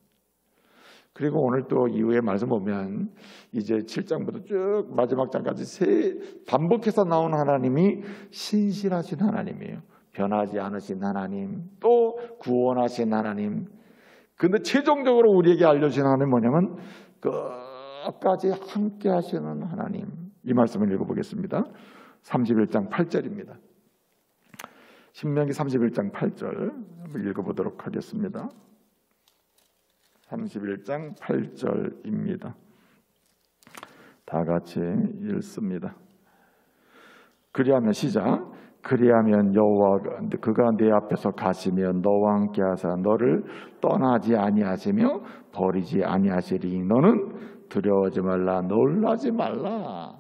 그리고 오늘 또 이후에 말씀 보면 이제 7장부터 쭉 마지막 장까지 반복해서 나오는 하나님이 신실하신 하나님이에요. 변하지 않으신 하나님, 또 구원하신 하나님. 근데 최종적으로 우리에게 알려주신 하나님은 뭐냐면 끝까지 함께 하시는 하나님. 이 말씀을 읽어보겠습니다. 31장 8절입니다. 신명기 31장 8절 읽어보도록 하겠습니다. 31장 8절입니다. 다 같이 읽습니다. 그리하면 시작. 그리하면 여호와가 그가 내 앞에서 가시며 너와 함께 하사 너를 떠나지 아니하시며 버리지 아니하시리니 너는 두려워하지 말라 놀라지 말라.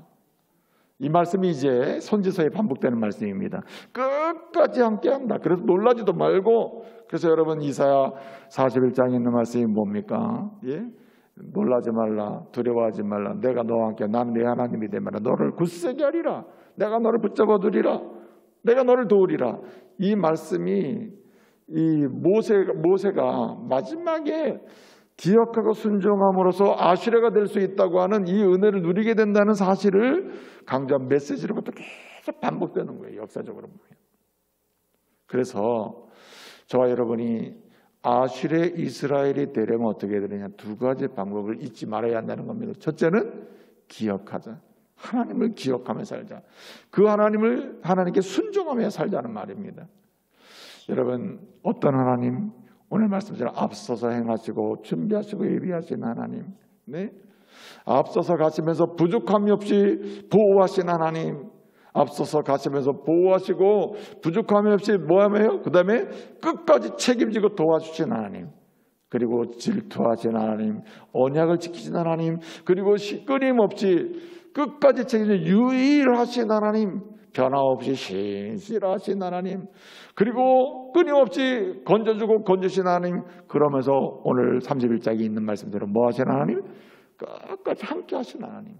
이 말씀이 이제 선지서에 반복되는 말씀입니다. 끝까지 함께한다. 그래서 놀라지도 말고. 그래서 여러분 이사야 41장에 있는 말씀이 뭡니까? 예? 놀라지 말라, 두려워하지 말라. 내가 너와 함께 난 내 하나님이 되면 너를 굳세게 하리라. 내가 너를 붙잡아 두리라. 내가 너를 도우리라. 이 말씀이 이 모세가 마지막에 기억하고 순종함으로써 아슈레가 될 수 있다고 하는 이 은혜를 누리게 된다는 사실을 강조한 메시지로부터 계속 반복되는 거예요. 역사적으로 보면. 그래서 저와 여러분이 아슈레 이스라엘이 되려면 어떻게 해야 되느냐. 두 가지 방법을 잊지 말아야 한다는 겁니다. 첫째는 기억하자. 하나님을 기억하며 살자. 그 하나님께 순종하며 살자는 말입니다. 여러분 어떤 하나님? 오늘 말씀처럼 앞서서 행하시고 준비하시고 예비하신 하나님, 네? 앞서서 가시면서 부족함이 없이 보호하신 하나님, 앞서서 가시면서 보호하시고 부족함이 없이 뭐하며요? 그 다음에 끝까지 책임지고 도와주신 하나님, 그리고 질투하신 하나님, 언약을 지키신 하나님, 그리고 끊임없이 끝까지 책임지는 유일하신 하나님, 변함없이 신실하신 하나님, 그리고 끊임없이 건져주고 건지신 하나님, 그러면서 오늘 31장에 있는 말씀대로 뭐 하시는 하나님? 끝까지 함께 하시는 하나님,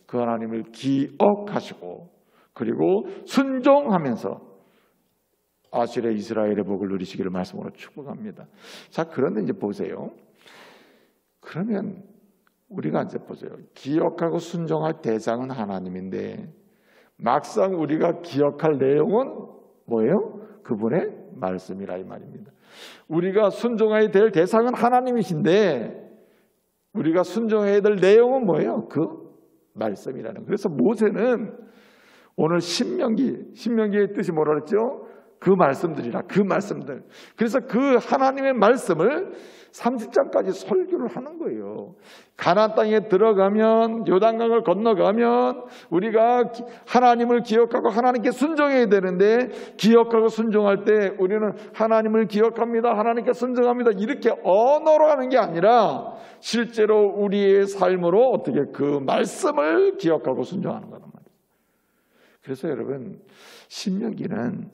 그 하나님을 기억하시고 그리고 순종하면서 아실의 이스라엘의 복을 누리시기를 말씀으로 축복합니다. 자, 그런데 이제 보세요. 그러면 우리가 이제 보세요. 기억하고 순종할 대상은 하나님인데 막상 우리가 기억할 내용은 뭐예요? 그분의 말씀이라 이 말입니다. 우리가 순종해야 될 대상은 하나님이신데 우리가 순종해야 될 내용은 뭐예요? 그 말씀이라는 거예요. 그래서 모세는 오늘 신명기의 뜻이 뭐라 그랬죠? 그 말씀들이라, 그 말씀들. 그래서 그 하나님의 말씀을 30장까지 설교를 하는 거예요. 가나안 땅에 들어가면, 요단강을 건너가면 우리가 하나님을 기억하고 하나님께 순종해야 되는데, 기억하고 순종할 때 우리는 하나님을 기억합니다, 하나님께 순종합니다, 이렇게 언어로 하는 게 아니라 실제로 우리의 삶으로 어떻게 그 말씀을 기억하고 순종하는 거란 말이에요. 그래서 여러분, 신명기는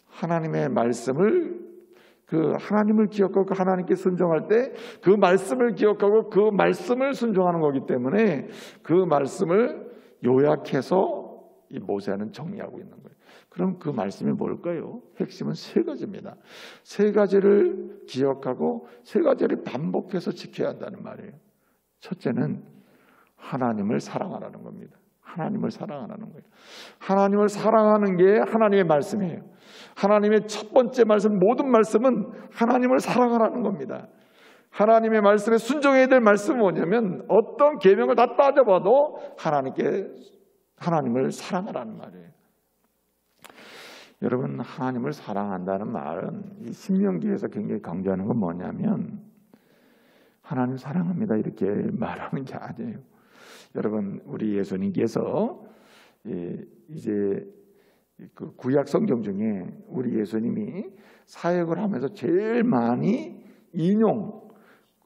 하나님의 말씀을, 그 하나님을 기억하고 하나님께 순종할 때 그 말씀을 기억하고 그 말씀을 순종하는 거기 때문에 그 말씀을 요약해서 이 모세는 정리하고 있는 거예요. 그럼 그 말씀이 뭘까요? 핵심은 세 가지입니다. 세 가지를 기억하고 세 가지를 반복해서 지켜야 한다는 말이에요. 첫째는 하나님을 사랑하라는 겁니다. 하나님을 사랑하라는 거예요. 하나님을 사랑하는 게 하나님의 말씀이에요. 하나님의 첫 번째 말씀, 모든 말씀은 하나님을 사랑하라는 겁니다. 하나님의 말씀에 순종해야 될 말씀은 뭐냐면 어떤 계명을 다 따져봐도 하나님을 사랑하라는 말이에요. 여러분, 하나님을 사랑한다는 말은 이 신명기에서 굉장히 강조하는 건 뭐냐면 하나님 사랑합니다 이렇게 말하는 게 아니에요. 여러분, 우리 예수님께서 이제 그 구약 성경 중에 우리 예수님이 사역을 하면서 제일 많이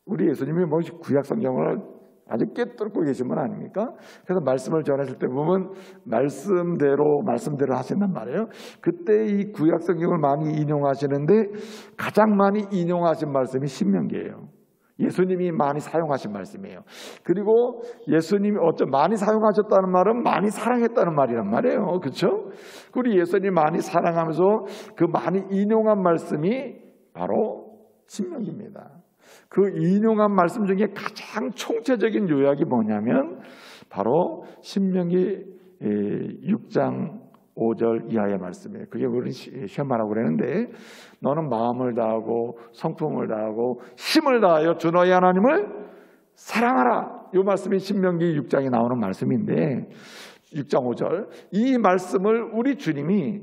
우리 예수님이 뭐 구약 성경을 아주 꿰뚫고 계신 분 아닙니까? 그래서 말씀을 전하실 때 보면 말씀대로 하신단 말이에요. 그때 이 구약 성경을 많이 인용하시는데 가장 많이 인용하신 말씀이 신명기예요. 예수님이 많이 사용하신 말씀이에요. 그리고 예수님이 많이 사용하셨다는 말은 많이 사랑했다는 말이란 말이에요. 그렇죠? 우리 예수님이 많이 사랑하면서 그 많이 인용한 말씀이 바로 신명기입니다. 그 인용한 말씀 중에 가장 총체적인 요약이 뭐냐면 바로 신명기 6장 5절 이하의 말씀이에요. 그게 우리 시험하라고 그러는데 너는 마음을 다하고 성품을 다하고 힘을 다하여 주 너희 하나님을 사랑하라. 이 말씀이 신명기 6장에 나오는 말씀인데 6장 5절 이 말씀을 우리 주님이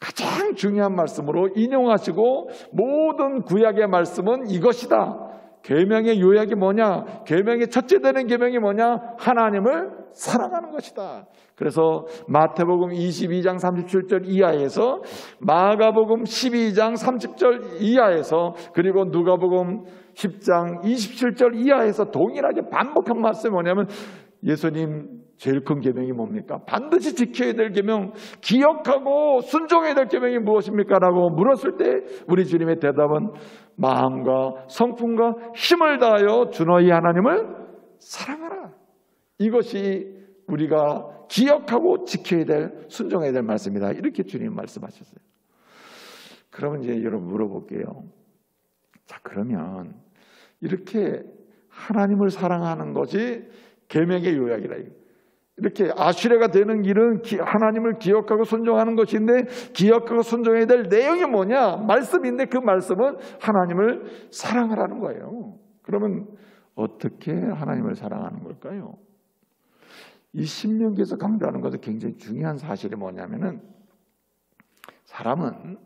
가장 중요한 말씀으로 인용하시고 모든 구약의 말씀은 이것이다. 계명의 요약이 뭐냐? 계명의 첫째 되는 계명이 뭐냐? 하나님을 사랑하는 것이다. 그래서 마태복음 22장 37절 이하에서 마가복음 12장 30절 이하에서 그리고 누가복음 10장 27절 이하에서 동일하게 반복한 말씀이 뭐냐면 예수님 제일 큰 계명이 뭡니까? 반드시 지켜야 될 계명, 기억하고 순종해야 될 계명이 무엇입니까? 라고 물었을 때 우리 주님의 대답은 마음과 성품과 힘을 다하여 주 너희 하나님을 사랑하라. 이것이 우리가 기억하고 지켜야 될, 순종해야 될 말씀이다. 이렇게 주님 말씀하셨어요. 그러면 이제 여러분 물어볼게요. 자, 그러면 이렇게 하나님을 사랑하는 것이 계명의 요약이라. 이렇게 아수레가 되는 길은 하나님을 기억하고 순종하는 것인데 기억하고 순종해야 될 내용이 뭐냐? 말씀인데 그 말씀은 하나님을 사랑하라는 거예요. 그러면 어떻게 하나님을 사랑하는 걸까요? 이 신명기에서 강조하는 것은 굉장히 중요한 사실이 뭐냐면은 사람은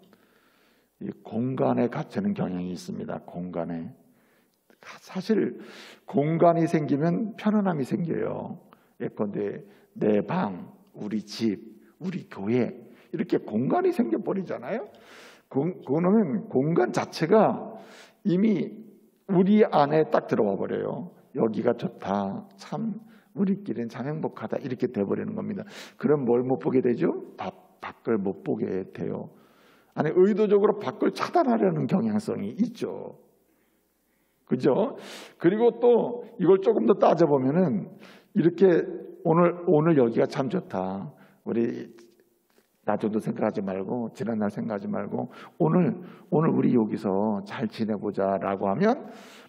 이 공간에 갇히는 경향이 있습니다. 공간에. 사실 공간이 생기면 편안함이 생겨요. 예컨대 내 방, 우리 집, 우리 교회 이렇게 공간이 생겨버리잖아요. 그거는 공간 자체가 이미 우리 안에 딱 들어와 버려요. 여기가 좋다. 참 우리끼리는 참 행복하다 이렇게 돼버리는 겁니다. 그럼 뭘 못 보게 되죠? 밖을 못 보게 돼요. 아니 의도적으로 밖을 차단하려는 경향성이 있죠. 그죠? 그리고 또 이걸 조금 더 따져보면은 이렇게 오늘 여기가 참 좋다. 우리 나중도 생각하지 말고 지난날 생각하지 말고 오늘 우리 여기서 잘 지내보자라고 하면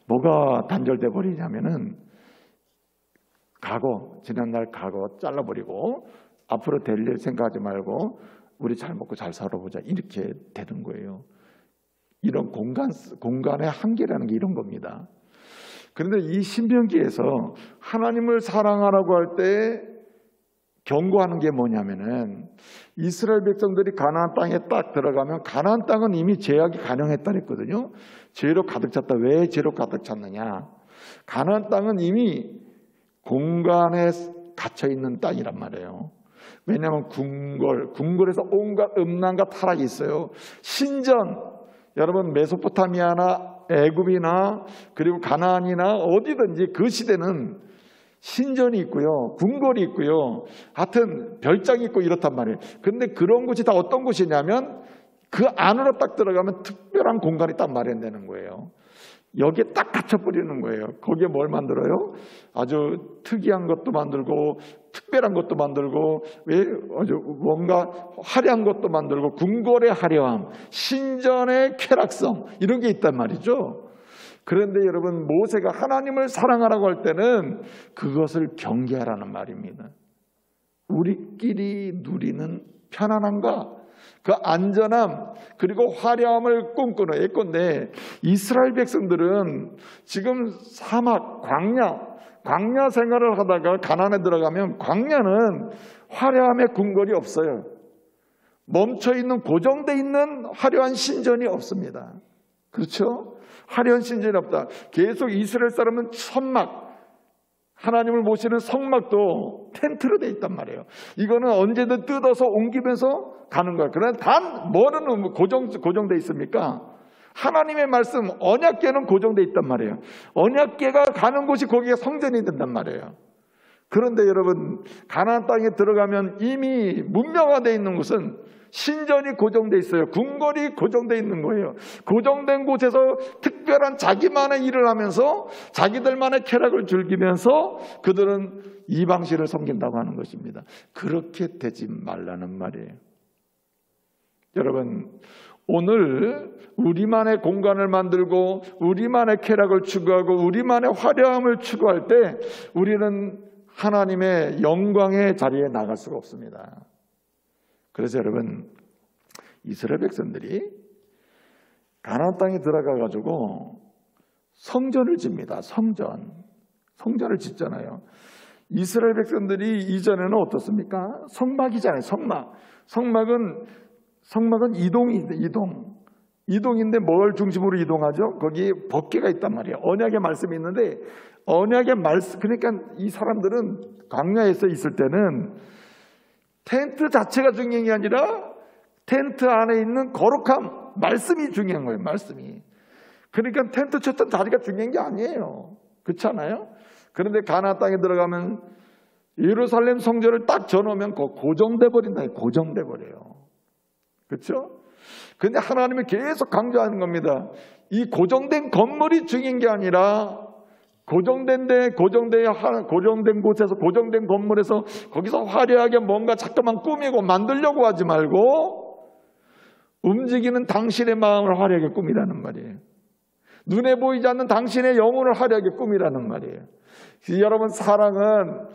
뭐가 단절돼 버리냐면은 지난날 과거 잘라버리고 앞으로 될 일 생각하지 말고 우리 잘 먹고 잘 살아보자 이렇게 되는 거예요. 이런 공간의 한계라는 게 이런 겁니다. 그런데 이 신명기에서 하나님을 사랑하라고 할 때 경고하는 게 뭐냐면은 이스라엘 백성들이 가나안 땅에 딱 들어가면 가나안 땅은 이미 제약이 가능했다 그랬거든요. 죄로 가득 찼다. 왜 죄로 가득 찼느냐? 가나안 땅은 이미 궁궐에 갇혀 있는 땅이란 말이에요. 왜냐하면 궁궐에서 온갖 음란과 타락이 있어요. 신전, 여러분 메소포타미아나 애굽이나 그리고 가나안이나 어디든지 그 시대는 신전이 있고요, 궁궐이 있고요, 하여튼 별장이 있고 이렇단 말이에요. 근데 그런 곳이 다 어떤 곳이냐면 그 안으로 딱 들어가면 특별한 공간이 딱 마련되는 거예요. 여기에 딱 갇혀버리는 거예요. 거기에 뭘 만들어요? 아주 특이한 것도 만들고 특별한 것도 만들고 아주 뭔가 화려한 것도 만들고 궁궐의 화려함, 신전의 쾌락성 이런 게 있단 말이죠. 그런데 여러분 모세가 하나님을 사랑하라고 할 때는 그것을 경계하라는 말입니다. 우리끼리 누리는 편안함과 그 안전함 그리고 화려함을 꿈꾸는 예컨대 이스라엘 백성들은 지금 사막 광야 생활을 하다가 가나안에 들어가면 광야는 화려함의 궁궐이 없어요. 멈춰있는 고정되어 있는 화려한 신전이 없습니다. 그렇죠? 화려한 신전이 없다. 계속 이스라엘 사람은 천막 하나님을 모시는 성막도 텐트로 되어 있단 말이에요. 이거는 언제든 뜯어서 옮기면서 가는 거예요. 그러나 단 뭐는 고정되어 있습니까? 하나님의 말씀 언약궤는 고정되어 있단 말이에요. 언약궤가 가는 곳이 거기가 성전이 된단 말이에요. 그런데 여러분 가나안 땅에 들어가면 이미 문명화되어 있는 곳은 신전이 고정되어 있어요. 궁궐이 고정되어 있는 거예요. 고정된 곳에서 특별한 자기만의 일을 하면서 자기들만의 쾌락을 즐기면서 그들은 이방신을 섬긴다고 하는 것입니다. 그렇게 되지 말라는 말이에요. 여러분 오늘 우리만의 공간을 만들고 우리만의 쾌락을 추구하고 우리만의 화려함을 추구할 때 우리는 하나님의 영광의 자리에 나갈 수가 없습니다. 그래서 여러분 이스라엘 백성들이 가나안 땅에 들어가 가지고 성전을 짓니다. 성전을 짓잖아요. 이스라엘 백성들이 이전에는 어떻습니까? 성막이잖아요. 성막은 이동인데 뭘 중심으로 이동하죠? 거기 법궤가 있단 말이에요. 언약의 말씀이 있는데 언약의 말씀 그러니까 이 사람들은 광야에서 있을 때는 텐트 자체가 중요한 게 아니라 텐트 안에 있는 거룩함, 말씀이 중요한 거예요. 말씀이. 그러니까 텐트 쳤던 자리가 중요한 게 아니에요. 그렇잖아요? 그런데 가나안 땅에 들어가면 예루살렘 성전을 딱 져놓으면 고정돼 버린다. 고정돼 버려요. 그렇죠? 근데 하나님이 계속 강조하는 겁니다. 이 고정된 건물이 중요한 게 아니라 고정된 곳에서 고정된 건물에서 거기서 화려하게 뭔가 자꾸만 꾸미고 만들려고 하지 말고 움직이는 당신의 마음을 화려하게 꾸미라는 말이에요. 눈에 보이지 않는 당신의 영혼을 화려하게 꾸미라는 말이에요. 여러분 사랑은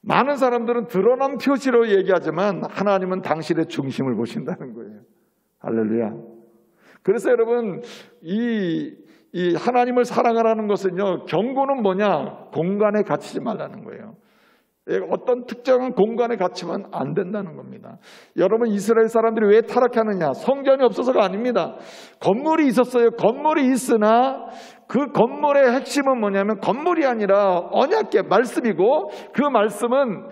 많은 사람들은 드러난 표시로 얘기하지만 하나님은 당신의 중심을 보신다는 거예요. 할렐루야. 그래서 여러분 이 하나님을 사랑하라는 것은요, 경고는 뭐냐? 공간에 갇히지 말라는 거예요. 어떤 특정한 공간에 갇히면 안 된다는 겁니다. 여러분 이스라엘 사람들이 왜 타락하느냐? 성전이 없어서가 아닙니다. 건물이 있었어요. 건물이 있으나 그 건물의 핵심은 뭐냐면 건물이 아니라 언약궤 말씀이고 그 말씀은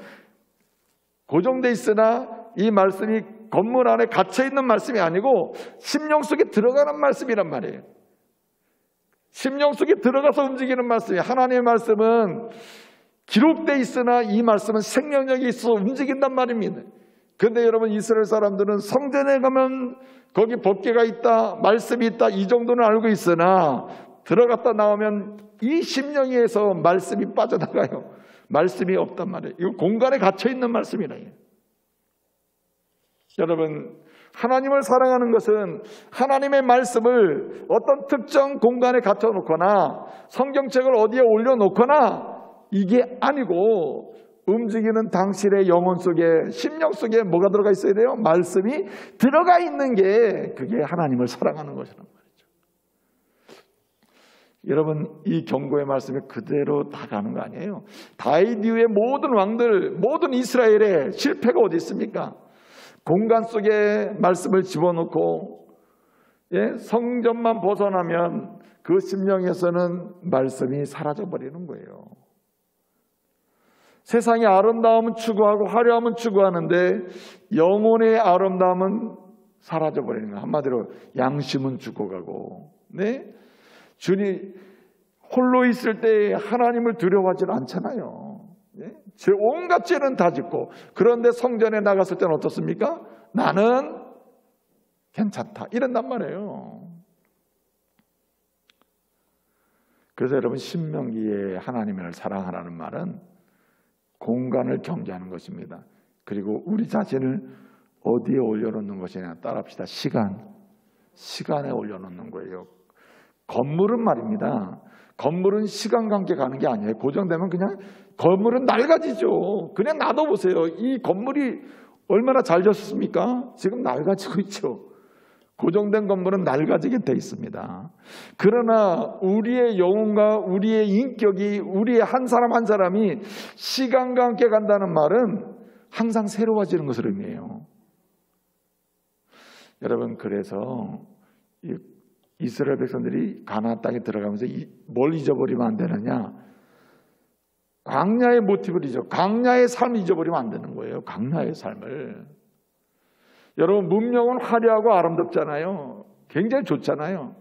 고정돼 있으나 이 말씀이 건물 안에 갇혀있는 말씀이 아니고 심령 속에 들어가는 말씀이란 말이에요. 심령 속에 들어가서 움직이는 말씀이에요. 하나님의 말씀은 기록되어 있으나 이 말씀은 생명력이 있어 움직인단 말입니다. 그런데 여러분, 이스라엘 사람들은 성전에 가면 거기 법궤가 있다, 말씀이 있다, 이 정도는 알고 있으나 들어갔다 나오면 이 심령에서 말씀이 빠져나가요. 말씀이 없단 말이에요. 이거 공간에 갇혀있는 말씀이라. 여러분, 하나님을 사랑하는 것은 하나님의 말씀을 어떤 특정 공간에 갇혀놓거나 성경책을 어디에 올려놓거나 이게 아니고, 움직이는 당신의 영혼 속에, 심령 속에 뭐가 들어가 있어야 돼요? 말씀이 들어가 있는 게, 그게 하나님을 사랑하는 것이란 말이죠. 여러분, 이 경고의 말씀이 그대로 다 가는 거 아니에요? 다윗 이후의 모든 왕들, 모든 이스라엘의 실패가 어디 있습니까? 공간 속에 말씀을 집어넣고, 성전만 벗어나면 그 심령에서는 말씀이 사라져버리는 거예요. 세상의 아름다움은 추구하고 화려함은 추구하는데 영혼의 아름다움은 사라져버리는 거예요. 한마디로 양심은 죽어가고, 주님 홀로 있을 때 하나님을 두려워하지 않잖아요. 제 온갖 죄는 다 짓고, 그런데 성전에 나갔을 때는 어떻습니까? 나는 괜찮다 이런단 말이에요. 그래서 여러분, 신명기에 하나님을 사랑하라는 말은 공간을 경계하는 것입니다. 그리고 우리 자신을 어디에 올려놓는 것이냐 따라합시다. 시간에 올려놓는 거예요. 건물은 말입니다. 건물은 시간과 함께 가는 게 아니에요. 고정되면 그냥 건물은 낡아지죠. 그냥 놔둬보세요. 이 건물이 얼마나 잘 졌습니까? 지금 낡아지고 있죠. 고정된 건물은 낡아지게 돼 있습니다. 그러나 우리의 영혼과 우리의 인격이, 우리의 한 사람 한 사람이 시간과 함께 간다는 말은 항상 새로워지는 것을 의미해요. 여러분, 그래서 이스라엘 백성들이 가나안 땅에 들어가면서 뭘 잊어버리면 안 되느냐? 광야의 모티브를 광야의 삶을 잊어버리면 안 되는 거예요. 광야의 삶을. 여러분, 문명은 화려하고 아름답잖아요. 굉장히 좋잖아요.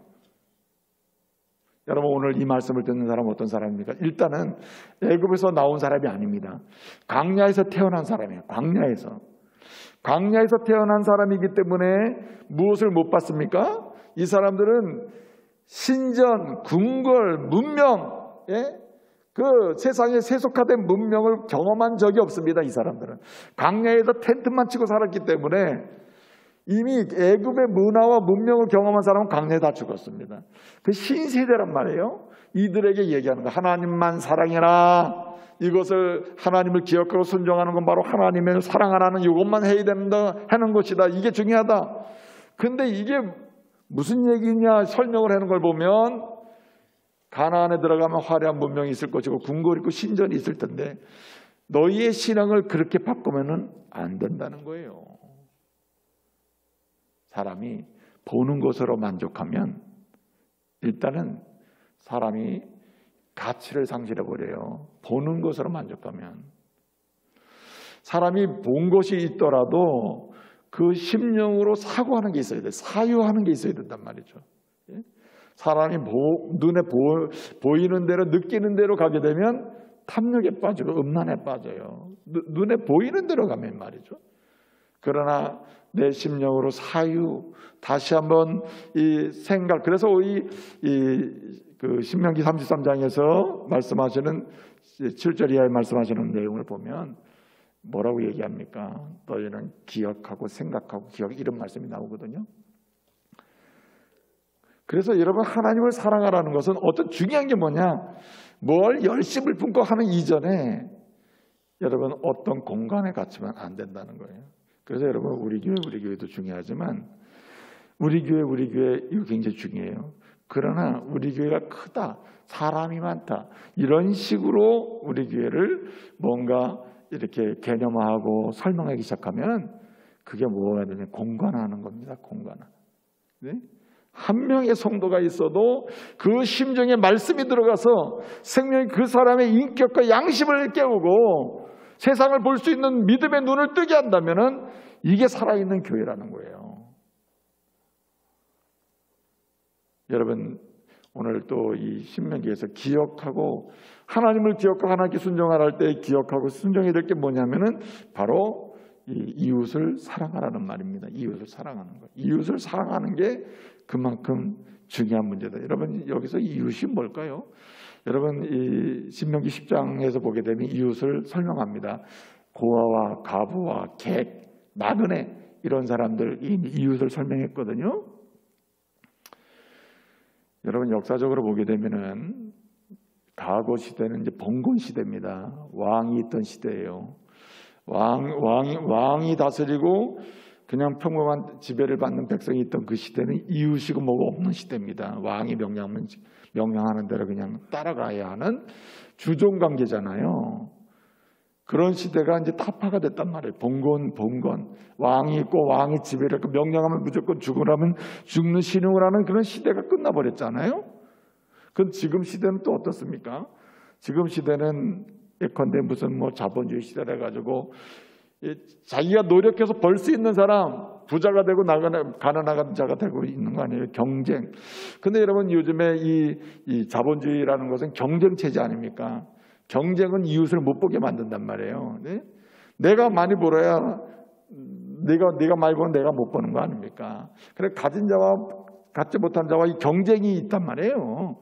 여러분, 오늘 이 말씀을 듣는 사람은 어떤 사람입니까? 일단은 애굽에서 나온 사람이 아닙니다. 광야에서 태어난 사람이에요. 광야에서 태어난 사람이기 때문에 무엇을 못 봤습니까? 이 사람들은 신전, 궁궐, 문명, 그 세상에 세속화된 문명을 경험한 적이 없습니다. 이 사람들은 광야에서 텐트만 치고 살았기 때문에 이미 애굽의 문화와 문명을 경험한 사람은 광야에 다 죽었습니다. 그 신세대란 말이에요. 이들에게 얘기하는 거, 하나님만 사랑해라. 이것을 하나님을 기억하고 순종하는 건 바로 하나님을 사랑하라는 이것만 해야 된다 하는 것이다. 이게 중요하다. 근데 이게 무슨 얘기냐 설명을 하는 걸 보면, 가나안에 들어가면 화려한 문명이 있을 것이고 궁궐이 있고 신전이 있을 텐데 너희의 신앙을 그렇게 바꾸면은 안 된다는 거예요. 사람이 보는 것으로 만족하면 일단은 사람이 가치를 상실해버려요. 보는 것으로 만족하면. 사람이 본 것이 있더라도 그 심령으로 사고하는 게 있어야 돼. 사유하는 게 있어야 된단 말이죠. 사람이 눈에 보이는 대로, 느끼는 대로 가게 되면 탐욕에 빠지고 음란에 빠져요. 눈에 보이는 대로 가면 말이죠. 그러나 내 심령으로 사유, 다시 한번 이 생각, 그래서 그 신명기 33장에서 말씀하시는 7절 이하에 말씀하시는 내용을 보면 뭐라고 얘기합니까? 너희는 기억하고 생각하고 이런 말씀이 나오거든요. 그래서 여러분, 하나님을 사랑하라는 것은 어떤 중요한 게 뭐냐? 뭘 열심을 품고 하는 이전에 여러분 어떤 공간에 갇히면 안 된다는 거예요. 그래서 여러분, 우리 교회도 중요하지만 우리 교회 이거 굉장히 중요해요. 그러나 우리 교회가 크다, 사람이 많다, 이런 식으로 우리 교회를 뭔가 이렇게 개념화하고 설명하기 시작하면 그게 뭐가 되냐? 공간화하는 겁니다. 공간화. 네? 한 명의 성도가 있어도 그 심정에 말씀이 들어가서 생명이 그 사람의 인격과 양심을 깨우고 세상을 볼 수 있는 믿음의 눈을 뜨게 한다면은 이게 살아있는 교회라는 거예요. 여러분, 오늘 또 이 신명기에서 기억하고 하나님을 기억하고 하나님께 순종할 때 기억하고 순종해야 될 게 뭐냐면은 바로 이 이웃을 사랑하라는 말입니다. 이웃을 사랑하는 거. 이웃을 사랑하는 게 그만큼 중요한 문제다. 여러분 여기서 이웃이 뭘까요? 여러분 이 신명기 10장에서 보게 되면 이웃을 설명합니다. 고아와 가부와 객, 나그네 이런 사람들 이웃을 설명했거든요. 여러분 역사적으로 보게 되면은 과거 시대는 이제 봉건 시대입니다. 왕이 있던 시대예요. 왕이 다스리고 그냥 평범한 지배를 받는 백성이 있던 그 시대는 이웃이고 뭐가 없는 시대입니다. 왕이 명령하는 대로 그냥 따라가야 하는 주종 관계잖아요. 그런 시대가 이제 타파가 됐단 말이에요. 봉건. 왕이 있고 왕이 지배를 했고 명령하면 무조건 죽으라면 죽는 신용을 하는 그런 시대가 끝나버렸잖아요. 그럼 지금 시대는 또 어떻습니까? 지금 시대는 예컨대 무슨 뭐 자본주의 시대라 가지고 자기가 노력해서 벌 수 있는 사람 부자가 되고 가난한 자가 되고 있는 거 아니에요? 경쟁. 근데 여러분 요즘에 이 자본주의라는 것은 경쟁 체제 아닙니까? 경쟁은 이웃을 못 보게 만든단 말이에요. 네? 내가 많이 벌어야 네가 많이 벌면 내가 못 버는 거 아닙니까? 그래 가진 자와 갖지 못한 자와 이 경쟁이 있단 말이에요.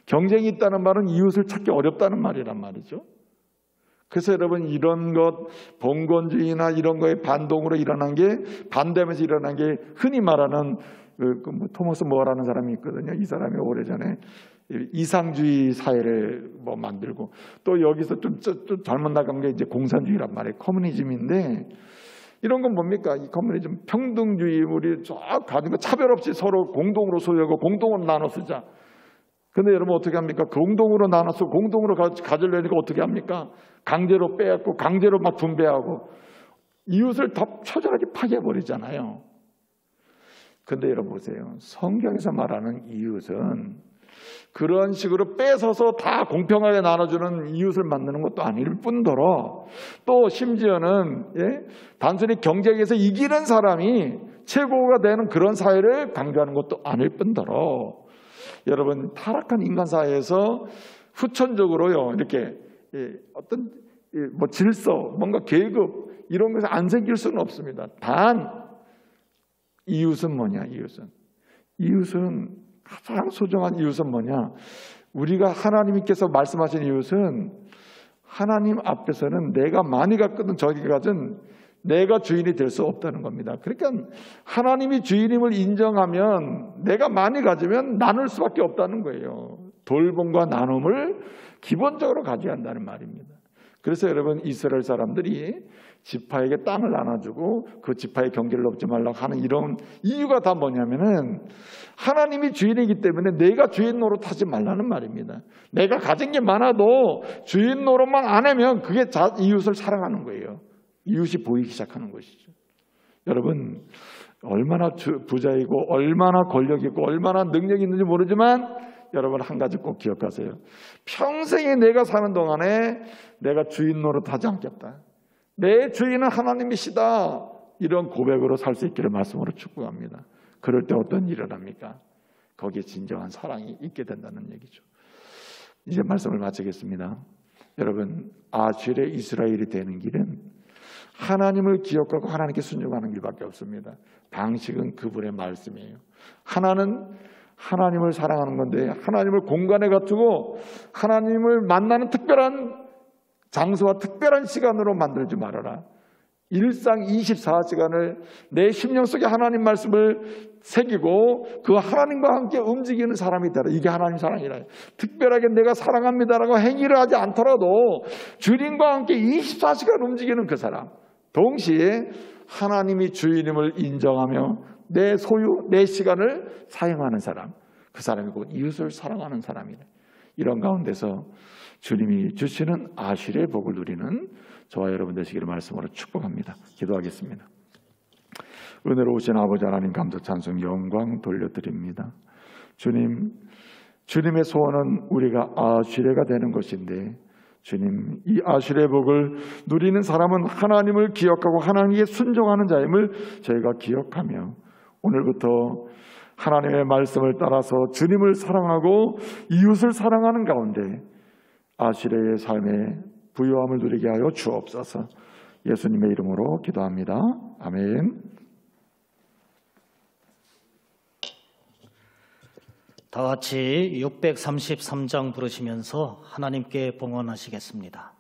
경쟁이 있다는 말은 이웃을 찾기 어렵다는 말이란 말이죠. 그래서 여러분 이런 것 봉건주의나 이런 거에 반동으로 일어난 게 반대하면서 일어난 게 흔히 말하는 뭐 토머스 모어라는 사람이 있거든요. 이 사람이 오래전에 이상주의 사회를 뭐 만들고 또 여기서 좀 잘못 나간 게 이제 공산주의란 말이에요. 커뮤니즘인데 이런 건 뭡니까? 이 커뮤니즘 평등주의 우리 쫙 가진 거 차별 없이 서로 공동으로 소유하고 공동으로 나눠 쓰자. 근데 여러분 어떻게 합니까? 공동으로 나눠서 공동으로 가지려니까 어떻게 합니까? 강제로 빼앗고 강제로 막 분배하고 이웃을 더 처절하게 파괴해버리잖아요. 근데 여러분 보세요. 성경에서 말하는 이웃은 그런 식으로 뺏어서 다 공평하게 나눠주는 이웃을 만드는 것도 아닐 뿐더러 또 심지어는 단순히 경쟁에서 이기는 사람이 최고가 되는 그런 사회를 강조하는 것도 아닐 뿐더러 여러분 타락한 인간 사회에서 후천적으로요 이렇게 어떤 뭐 질서, 뭔가 계급 이런 것이 안 생길 수는 없습니다. 단 이웃은 뭐냐? 이웃은 가장 소중한 이웃은 뭐냐? 우리가 하나님께서 말씀하신 이웃은 하나님 앞에서는 내가 많이 갖거든 저기 가진 내가 주인이 될 수 없다는 겁니다. 그러니까 하나님이 주인임을 인정하면 내가 많이 가지면 나눌 수밖에 없다는 거예요. 돌봄과 나눔을 기본적으로 가져야 한다는 말입니다. 그래서 여러분 이스라엘 사람들이 지파에게 땅을 나눠주고 그 지파의 경계를 넘지 말라고 하는 이런 이유가 다 뭐냐면은 하나님이 주인이기 때문에 내가 주인 노릇하지 말라는 말입니다. 내가 가진 게 많아도 주인 노릇만 안 하면 그게 이웃을 사랑하는 거예요. 이웃이 보이기 시작하는 것이죠. 여러분 얼마나 부자이고 얼마나 권력 있고 얼마나 능력이 있는지 모르지만 여러분 한 가지 꼭 기억하세요. 평생에 내가 사는 동안에 내가 주인 노릇하지 않겠다. 내 주인은 하나님이시다. 이런 고백으로 살 수 있기를 말씀으로 축복합니다. 그럴 때 어떤 일이 일어납니까? 거기에 진정한 사랑이 있게 된다는 얘기죠. 이제 말씀을 마치겠습니다. 여러분 아실의 이스라엘이 되는 길은 하나님을 기억하고 하나님께 순종하는 길밖에 없습니다. 방식은 그분의 말씀이에요. 하나는 하나님을 사랑하는 건데 하나님을 공간에 갖추고 하나님을 만나는 특별한 장소와 특별한 시간으로 만들지 말아라. 일상 24시간을 내 심령 속에 하나님 말씀을 새기고 그 하나님과 함께 움직이는 사람이 되라. 이게 하나님 사랑이라. 특별하게 내가 사랑합니다라고 행위를 하지 않더라도 주님과 함께 24시간 움직이는 그 사람. 동시에 하나님이 주인임을 인정하며 내 소유, 내 시간을 사용하는 사람. 그 사람이 곧 이웃을 사랑하는 사람이래. 이런 가운데서 주님이 주시는 아실의 복을 누리는 저와 여러분 되시기를 말씀으로 축복합니다. 기도하겠습니다. 은혜로우신 아버지 하나님 감사 찬송 영광 돌려드립니다. 주님, 주님의 소원은 우리가 아실레가 되는 것인데 주님, 이 아실의 복을 누리는 사람은 하나님을 기억하고 하나님께 순종하는 자임을 저희가 기억하며 오늘부터 하나님의 말씀을 따라서 주님을 사랑하고 이웃을 사랑하는 가운데 아시레의 삶의 부요함을 누리게 하여 주옵소서. 예수님의 이름으로 기도합니다. 아멘. 다 같이 633장 부르시면서 하나님께 봉헌하시겠습니다.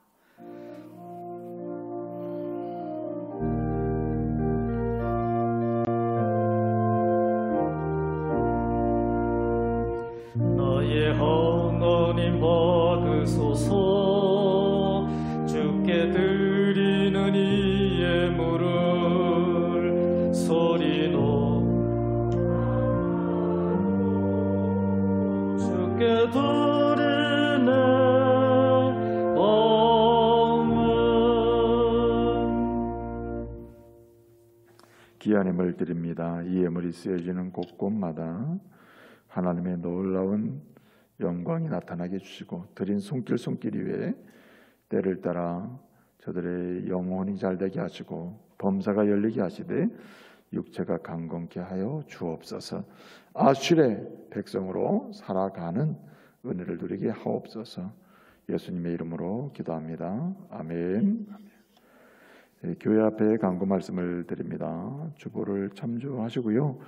나의 하나님 받으소서. 주께 드리는 이 예물을 소리로 주께 드리네 귀한 예물 드립니다. 이 예물이 쓰여지는 곳곳마다 하나님의 놀라운 영광이 나타나게 해주시고 드린 손길 위에 때를 따라 저들의 영혼이 잘되게 하시고 범사가 열리게 하시되 육체가 강건케 하여 주옵소서. 아슐의 백성으로 살아가는 은혜를 누리게 하옵소서. 예수님의 이름으로 기도합니다. 아멘. 교회 앞에 간구 말씀을 드립니다. 주보를 참조하시고요.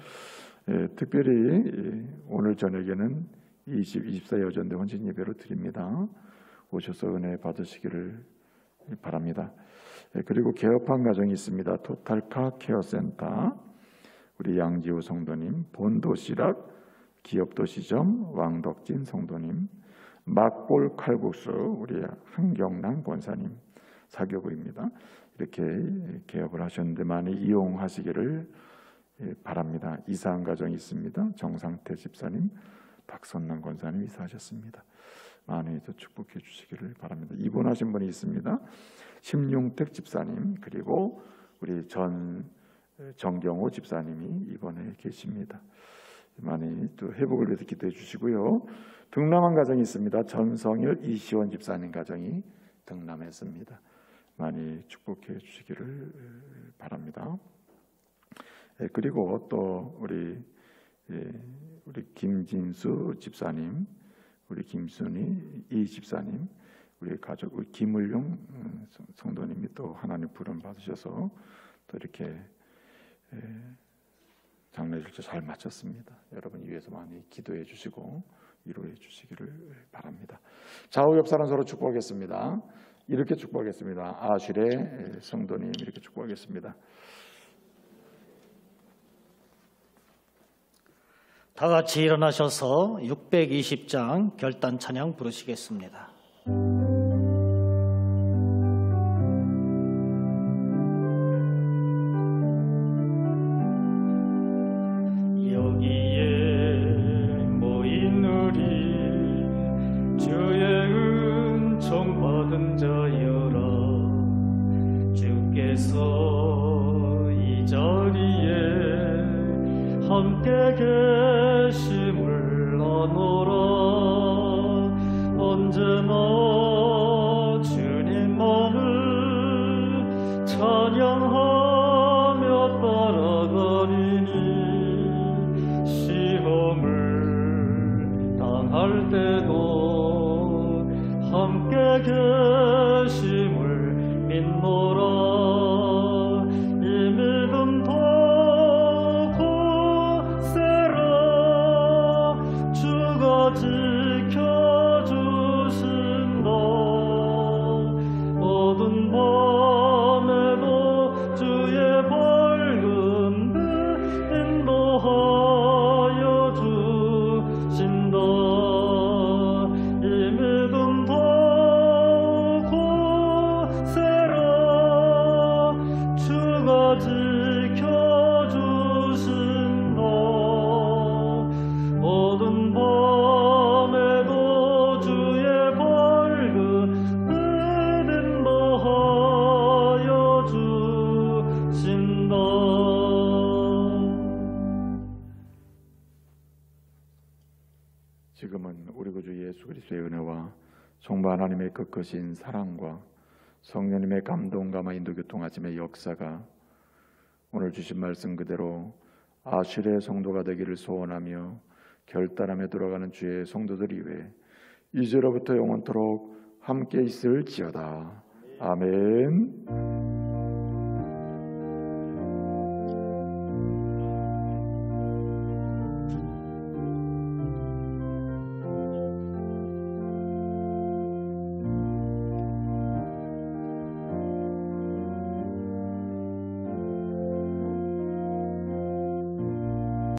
특별히 오늘 저녁에는 24 여전대 혼신 예배로 드립니다. 오셔서 은혜 받으시기를 바랍니다. 그리고 개업한 가정이 있습니다. 토탈카 케어센터, 우리 양지우 성도님, 본도시락 기업도시점 왕덕진 성도님, 막골 칼국수 우리 한경란 권사님 사교구입니다. 이렇게 개업을 하셨는데 많이 이용하시기를 바랍니다. 이사한 가정이 있습니다. 정상태 집사님, 박선남 권사님 이사하셨습니다. 많이 더 축복해 주시기를 바랍니다. 입원하신 분이 있습니다. 심용택 집사님, 그리고 우리 정경호 집사님이 입원해 계십니다. 많이 또 회복을 위해서 기도해 주시고요. 등남한 가정이 있습니다. 전성일 이시원 집사님 가정이 등남했습니다. 많이 축복해 주시기를 바랍니다. 그리고 또 우리 김진수 집사님, 우리 김순희 이 집사님, 우리 가족 우리 김을용 성도님이 또 하나님 부름 받으셔서 또 이렇게 장례일주 잘 마쳤습니다. 여러분 이 위해서 많이 기도해 주시고 위로해 주시기를 바랍니다. 좌우 옆 사람 서로 축복하겠습니다. 이렇게 축복하겠습니다. 아슐의 성도님 이렇게 축복하겠습니다. 다 같이 일어나셔서 620장 결단 찬양 부르시겠습니다. 여기에 모인 우리 주의 은총 받은 자여라. 주께서 이 자리에 함께 계심을 아노라. 언제나 주님만을 찬양하며 따라가리니 시험을 당할 때도 함께 계심을 믿노라. 이 믿음 지켜주신다. 어두운 밤에도 주의 밝은 빛 인도하여 주신다. 이 믿음 더욱 굳세라. 주가 지켜주신다. 어두운 밤에도 주의 밝은 빛 인도하여 주신다. 지금은 우리 구주 예수 그리스도의 은혜와 성부 하나님의 크크신 사랑과 성령님의 감동감화 인도교통하심의 역사가 오늘 주신 말씀 그대로 아실의 성도가 되기를 소원하며 결단함에 돌아가는 주의 성도들 이외 이제로부터 영원토록 함께 있을지어다. 아멘.